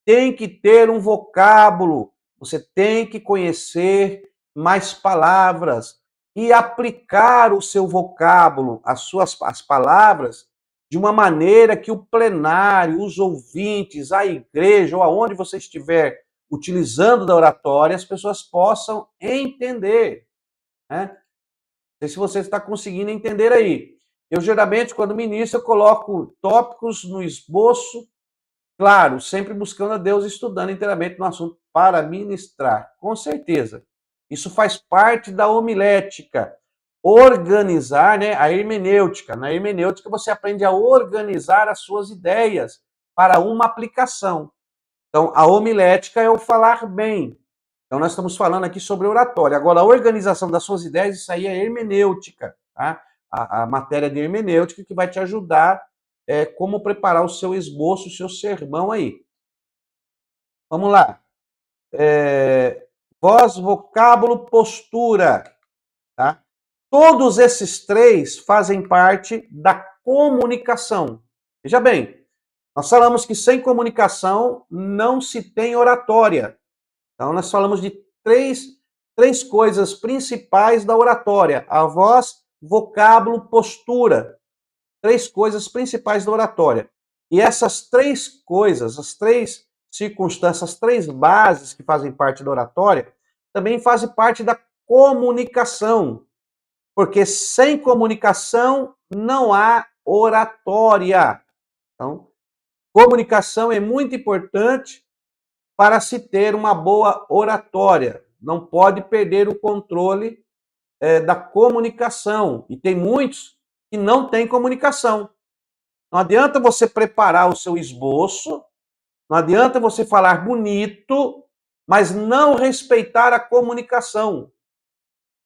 Tem que ter um vocábulo, você tem que conhecer mais palavras e aplicar o seu vocábulo, as palavras, de uma maneira que o plenário, os ouvintes, a igreja ou aonde você estiver utilizando da oratória, as pessoas possam entender, né? Não sei se você está conseguindo entender aí. Eu, geralmente, quando ministro, eu coloco tópicos no esboço, claro, sempre buscando a Deus, estudando inteiramente no assunto para ministrar, com certeza. Isso faz parte da homilética. Organizar, né, a hermenêutica. Na hermenêutica, você aprende a organizar as suas ideias para uma aplicação. Então, a homilética é o falar bem. Então, nós estamos falando aqui sobre oratória. Agora, a organização das suas ideias, isso aí é hermenêutica, tá? A matéria de hermenêutica que vai te ajudar como preparar o seu esboço, o seu sermão aí. Vamos lá. Voz, vocábulo, postura, tá? Todos esses 3 fazem parte da comunicação. Veja bem, nós falamos que sem comunicação não se tem oratória. Então, nós falamos de três coisas principais da oratória: a voz, vocábulo, postura. 3 coisas principais da oratória. E essas 3 coisas, as 3 circunstâncias, as 3 bases que fazem parte da oratória, também fazem parte da comunicação. Porque sem comunicação não há oratória. Então, comunicação é muito importante para se ter uma boa oratória. Não pode perder o controle da comunicação. E tem muitos que não têm comunicação. Não adianta você preparar o seu esboço, não adianta você falar bonito, mas não respeitar a comunicação.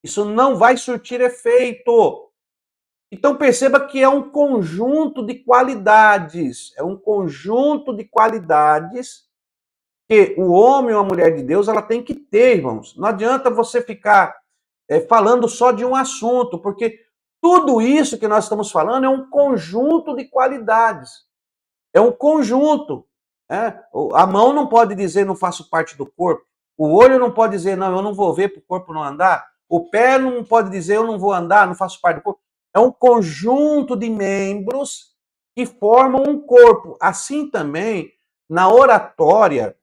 Isso não vai surtir efeito. Então perceba que é um conjunto de qualidades, que o homem ou a mulher de Deus ela tem que ter, irmãos. Não adianta você ficar falando só de um assunto, porque tudo isso que nós estamos falando é um conjunto de qualidades. É um conjunto. Né? A mão não pode dizer não faço parte do corpo. O olho não pode dizer não, eu não vou ver para o corpo não andar. O pé não pode dizer eu não vou andar, não faço parte do corpo. É um conjunto de membros que formam um corpo. Assim também, na oratória,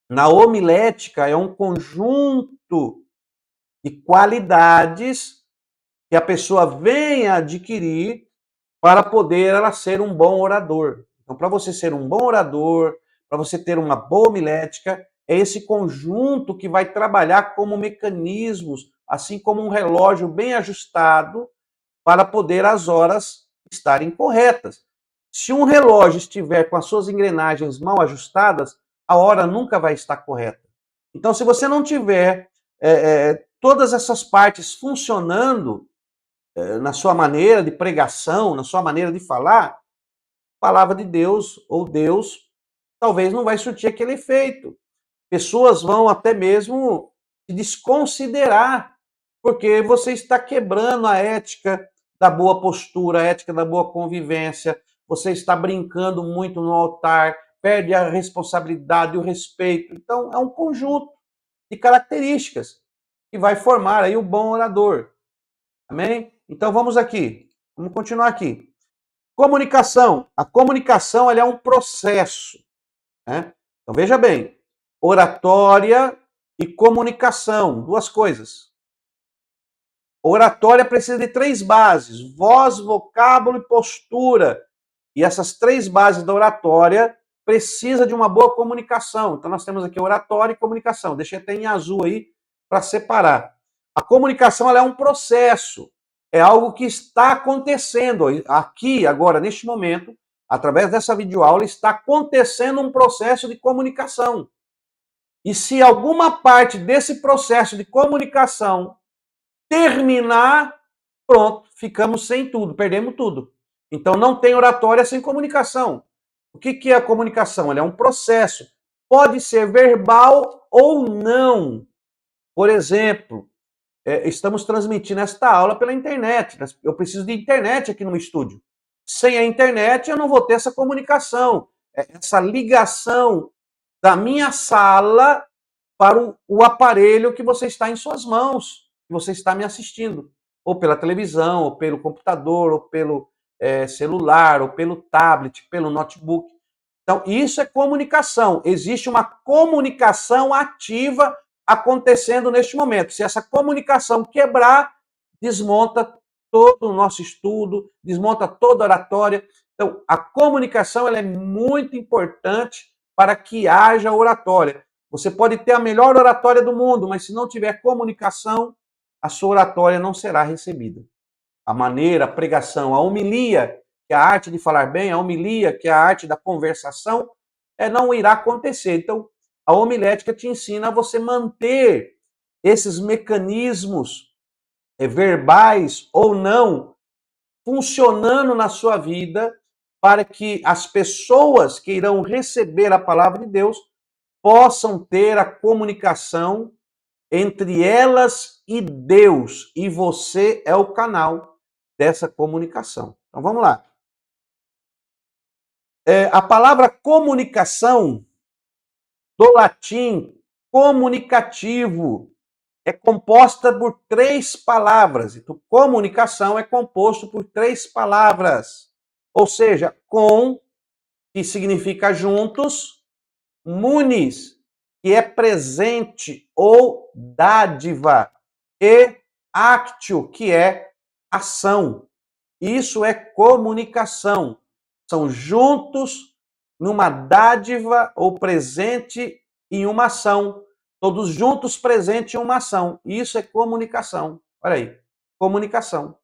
na homilética, é um conjunto de qualidades que a pessoa vem a adquirir para poder ela ser um bom orador. Então, para você ser um bom orador, para você ter uma boa homilética, é esse conjunto que vai trabalhar como mecanismos, assim como um relógio bem ajustado, para poder as horas estarem corretas. Se um relógio estiver com as suas engrenagens mal ajustadas, a hora nunca vai estar correta. Então, se você não tiver todas essas partes funcionando na sua maneira de pregação, na sua maneira de falar, a palavra de Deus ou Deus talvez não vai surtir aquele efeito. Pessoas vão até mesmo se desconsiderar, porque você está quebrando a ética da boa postura, a ética da boa convivência, você está brincando muito no altar, perde a responsabilidade e o respeito. Então, é um conjunto de características que vai formar aí o bom orador. Amém? Então, vamos aqui. Vamos continuar aqui. Comunicação. A comunicação ela é um processo. Né? Então, veja bem. Oratória e comunicação. Duas coisas. Oratória precisa de 3 bases: voz, vocábulo e postura. E essas 3 bases da oratória precisa de uma boa comunicação. Então nós temos aqui oratória e comunicação. Deixei até em azul aí para separar. A comunicação ela é um processo, é algo que está acontecendo aqui agora neste momento, através dessa videoaula está acontecendo um processo de comunicação. E se alguma parte desse processo de comunicação terminar, pronto, ficamos sem tudo, perdemos tudo. Então não tem oratória sem comunicação. O que é a comunicação? Ela é um processo. Pode ser verbal ou não. Por exemplo, estamos transmitindo esta aula pela internet. Eu preciso de internet aqui no estúdio. Sem a internet eu não vou ter essa comunicação, essa ligação da minha sala para o aparelho que você está em suas mãos, que você está me assistindo, ou pela televisão, ou pelo computador, ou pelo celular, ou pelo tablet, pelo notebook. Então, isso é comunicação. Existe uma comunicação ativa acontecendo neste momento. Se essa comunicação quebrar, desmonta todo o nosso estudo, desmonta toda a oratória. Então, a comunicação ela é muito importante para que haja oratória. Você pode ter a melhor oratória do mundo, mas se não tiver comunicação, a sua oratória não será recebida. A maneira, a pregação, a homilia, que é a arte de falar bem, a homilia, que é a arte da conversação, não irá acontecer. Então, a homilética te ensina a você manter esses mecanismos verbais ou não funcionando na sua vida para que as pessoas que irão receber a palavra de Deus possam ter a comunicação entre elas e Deus, e você é o canal dessa comunicação. Então vamos lá. A palavra comunicação, do latim comunicativo, é composta por 3 palavras. Então, comunicação é composto por 3 palavras. Ou seja, com, que significa juntos, munis, que é presente ou dádiva, e actio, que é ação. Isso é comunicação. São juntos numa dádiva ou presente em uma ação. Todos juntos presentes em uma ação. Isso é comunicação. Olha aí, comunicação.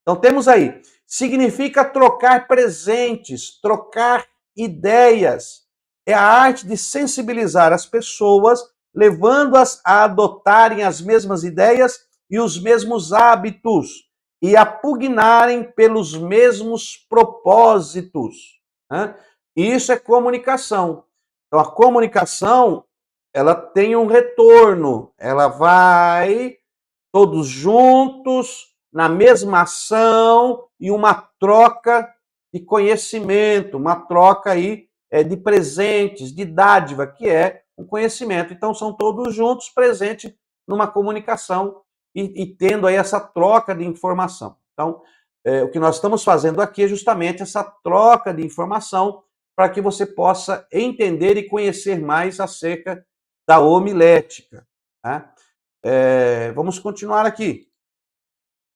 Então temos aí, significa trocar presentes, trocar ideias. É a arte de sensibilizar as pessoas, levando-as a adotarem as mesmas ideias e os mesmos hábitos e a pugnarem pelos mesmos propósitos. Né? Isso é comunicação. Então a comunicação, ela tem um retorno, ela vai todos juntos, na mesma ação e uma troca de conhecimento, uma troca aí de presentes, de dádiva, que é o conhecimento. Então, são todos juntos presentes numa comunicação e tendo aí essa troca de informação. Então, o que nós estamos fazendo aqui é justamente essa troca de informação para que você possa entender e conhecer mais acerca da homilética. Tá? Vamos continuar aqui.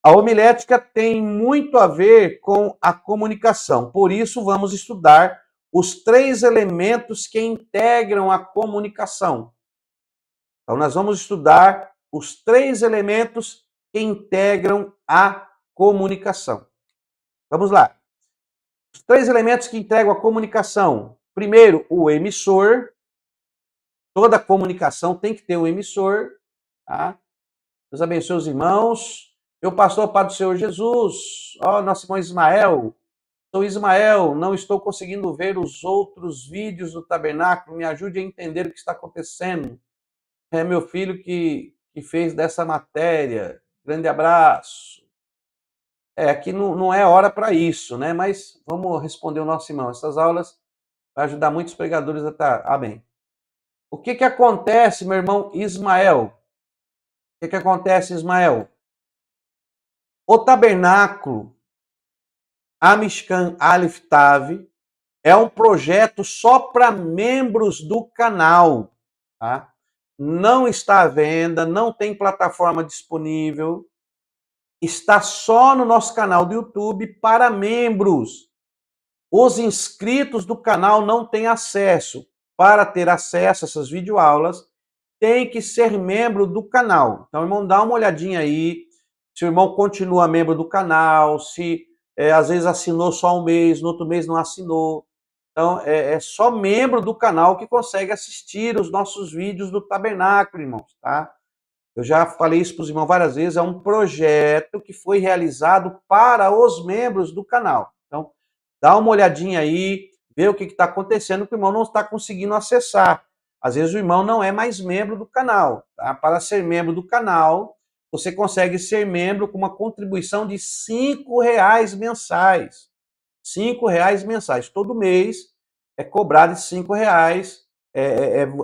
A homilética tem muito a ver com a comunicação, por isso vamos estudar os 3 elementos que integram a comunicação. Então, nós vamos estudar os 3 elementos que integram a comunicação. Vamos lá. Os 3 elementos que integram a comunicação. Primeiro, o emissor. Toda comunicação tem que ter um emissor, tá? Deus abençoe os irmãos. Meu pastor, Padre do Senhor Jesus. Ó, nosso irmão Ismael. Sou Ismael, não estou conseguindo ver os outros vídeos do tabernáculo. Me ajude a entender o que está acontecendo. É meu filho que fez dessa matéria. Grande abraço. Aqui não é hora para isso, né? Mas vamos responder o nosso irmão. Essas aulas vão ajudar muitos pregadores a estar. Amém. O que acontece, meu irmão Ismael? O que acontece, Ismael? O tabernáculo Amishkan Aleph Tav é um projeto só para membros do canal, tá? Não está à venda, não tem plataforma disponível, está só no nosso canal do YouTube para membros. Os inscritos do canal não têm acesso. Para ter acesso a essas videoaulas, tem que ser membro do canal. Então, irmão, dá uma olhadinha aí, se o irmão continua membro do canal, se às vezes assinou só um mês, no outro mês não assinou. Então, é só membro do canal que consegue assistir os nossos vídeos do Tabernáculo, irmãos, tá? Eu já falei isso para os irmãos várias vezes, é um projeto que foi realizado para os membros do canal. Então, dá uma olhadinha aí, vê o que está acontecendo, que o irmão não está conseguindo acessar. Às vezes o irmão não é mais membro do canal. Tá? Para ser membro do canal, você consegue ser membro com uma contribuição de R$ 5 mensais. R$ 5 mensais. Todo mês é cobrado de R$ 5.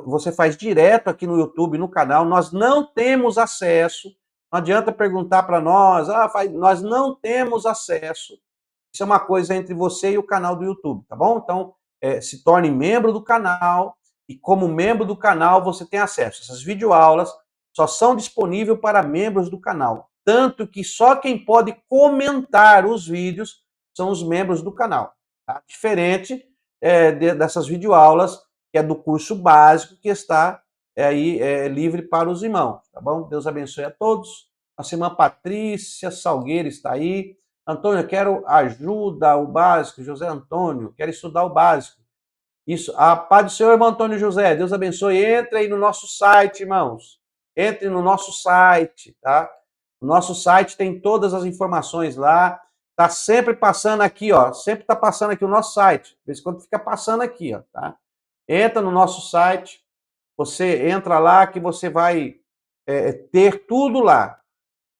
Você faz direto aqui no YouTube, no canal. Nós não temos acesso. Não adianta perguntar para nós. Nós não temos acesso. Isso é uma coisa entre você e o canal do YouTube, tá bom? Então, se torne membro do canal. E como membro do canal, você tem acesso. Essas videoaulas só são disponíveis para membros do canal. Tanto que só quem pode comentar os vídeos são os membros do canal. Tá? Diferente dessas videoaulas, que é do curso básico, que está aí livre para os irmãos, tá bom? Deus abençoe a todos. Nossa irmã Patrícia Salgueiro está aí. Antônio, eu quero ajuda, o básico. José Antônio, quero estudar o básico. Isso, a paz do Senhor, irmão Antônio José, Deus abençoe. Entre aí no nosso site, irmãos. Entre no nosso site, tá? O nosso site tem todas as informações lá. Tá sempre passando aqui, ó. Sempre tá passando aqui o nosso site. De vez em quando fica passando aqui, ó, tá? Entra no nosso site. Você entra lá que você vai ter tudo lá.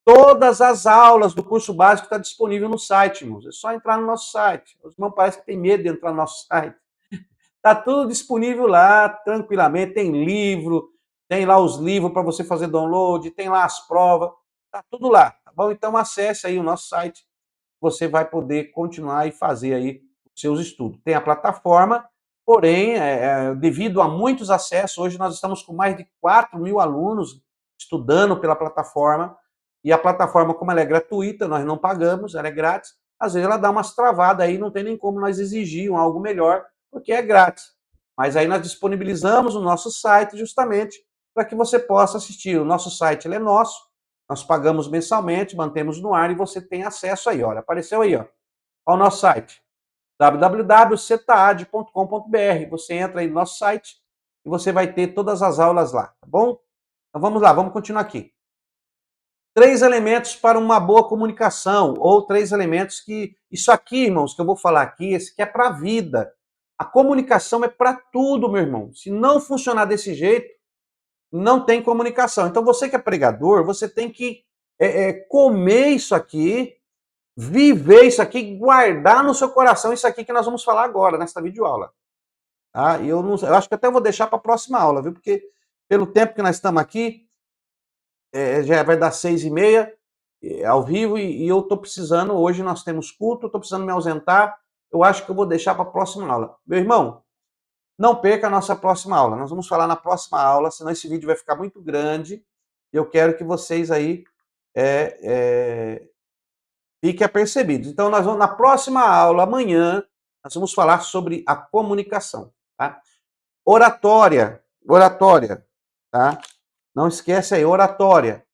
Todas as aulas do curso básico estão disponíveis no site, irmãos. É só entrar no nosso site. Os irmãos parecem que tem medo de entrar no nosso site. Está tudo disponível lá, tranquilamente. Tem livro, tem lá os livros para você fazer download, tem lá as provas. Está tudo lá, tá bom? Então acesse aí o nosso site. Você vai poder continuar e fazer aí os seus estudos. Tem a plataforma, porém, devido a muitos acessos, hoje nós estamos com mais de 4.000 alunos estudando pela plataforma. E a plataforma, como ela é gratuita, nós não pagamos, ela é grátis. Às vezes ela dá umas travadas aí, não tem nem como nós exigir algo melhor, porque é grátis. Mas aí nós disponibilizamos o nosso site justamente para que você possa assistir. O nosso site ele é nosso, nós pagamos mensalmente, mantemos no ar e você tem acesso aí. Olha, apareceu aí, ó. Olha o nosso site, www.cetaad.com.br. Você entra aí no nosso site e você vai ter todas as aulas lá, tá bom? Então vamos lá, vamos continuar aqui. 3 elementos para uma boa comunicação, ou 3 elementos que... Isso aqui, irmãos, que eu vou falar aqui, esse aqui é para a vida. A comunicação é para tudo, meu irmão. Se não funcionar desse jeito, não tem comunicação. Então, você que é pregador, você tem que comer isso aqui, viver isso aqui, guardar no seu coração isso aqui que nós vamos falar agora, nesta videoaula. Tá? Eu acho que até vou deixar para a próxima aula, viu? Porque pelo tempo que nós estamos aqui, já vai dar 6h30 ao vivo e eu estou precisando, hoje nós temos culto, estou precisando me ausentar, eu acho que eu vou deixar para a próxima aula. Meu irmão, não perca a nossa próxima aula, nós vamos falar na próxima aula, senão esse vídeo vai ficar muito grande, eu quero que vocês aí fiquem apercebidos. Então nós vamos, na próxima aula, amanhã, nós vamos falar sobre a comunicação, tá? Oratória, tá? Não esquece aí, oratória.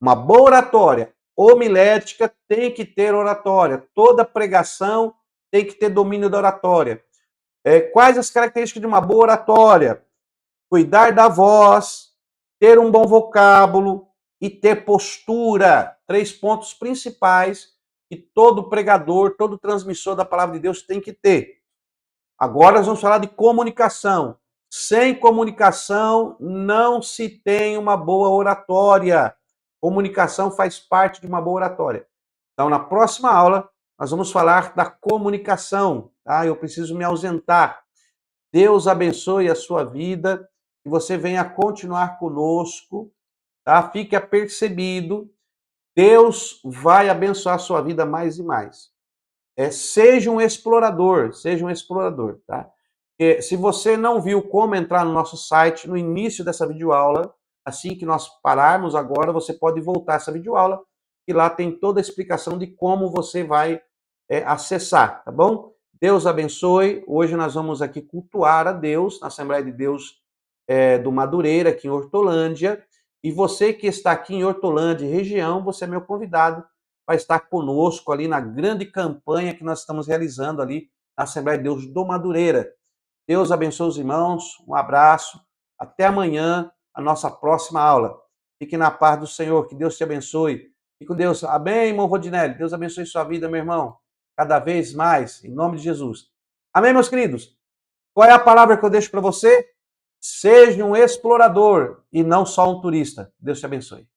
Uma boa oratória homilética tem que ter oratória. Toda pregação tem que ter domínio da oratória. Quais as características de uma boa oratória? cuidar da voz, ter um bom vocábulo e ter postura. 3 pontos principais que todo pregador, todo transmissor da palavra de Deus tem que ter. Agora nós vamos falar de comunicação. Sem comunicação não se tem uma boa oratória. Comunicação faz parte de uma boa oratória. Então, na próxima aula, nós vamos falar da comunicação. Tá? Eu preciso me ausentar. Deus abençoe a sua vida, que você venha continuar conosco, tá? Fique apercebido, Deus vai abençoar a sua vida mais e mais. Seja um explorador, tá? Se você não viu como entrar no nosso site no início dessa videoaula, assim que nós pararmos agora, você pode voltar essa videoaula e lá tem toda a explicação de como você vai acessar, tá bom? Deus abençoe. Hoje nós vamos aqui cultuar a Deus na Assembleia de Deus do Madureira, aqui em Hortolândia. E você que está aqui em Hortolândia, região, você é meu convidado para estar conosco ali na grande campanha que nós estamos realizando ali na Assembleia de Deus do Madureira. Deus abençoe os irmãos, um abraço, até amanhã, a nossa próxima aula. Fique na paz do Senhor, que Deus te abençoe. Fique com Deus. Amém, irmão Rodinelli. Deus abençoe sua vida, meu irmão. Cada vez mais, em nome de Jesus. Amém, meus queridos? Qual é a palavra que eu deixo para você? Seja um explorador e não só um turista. Deus te abençoe.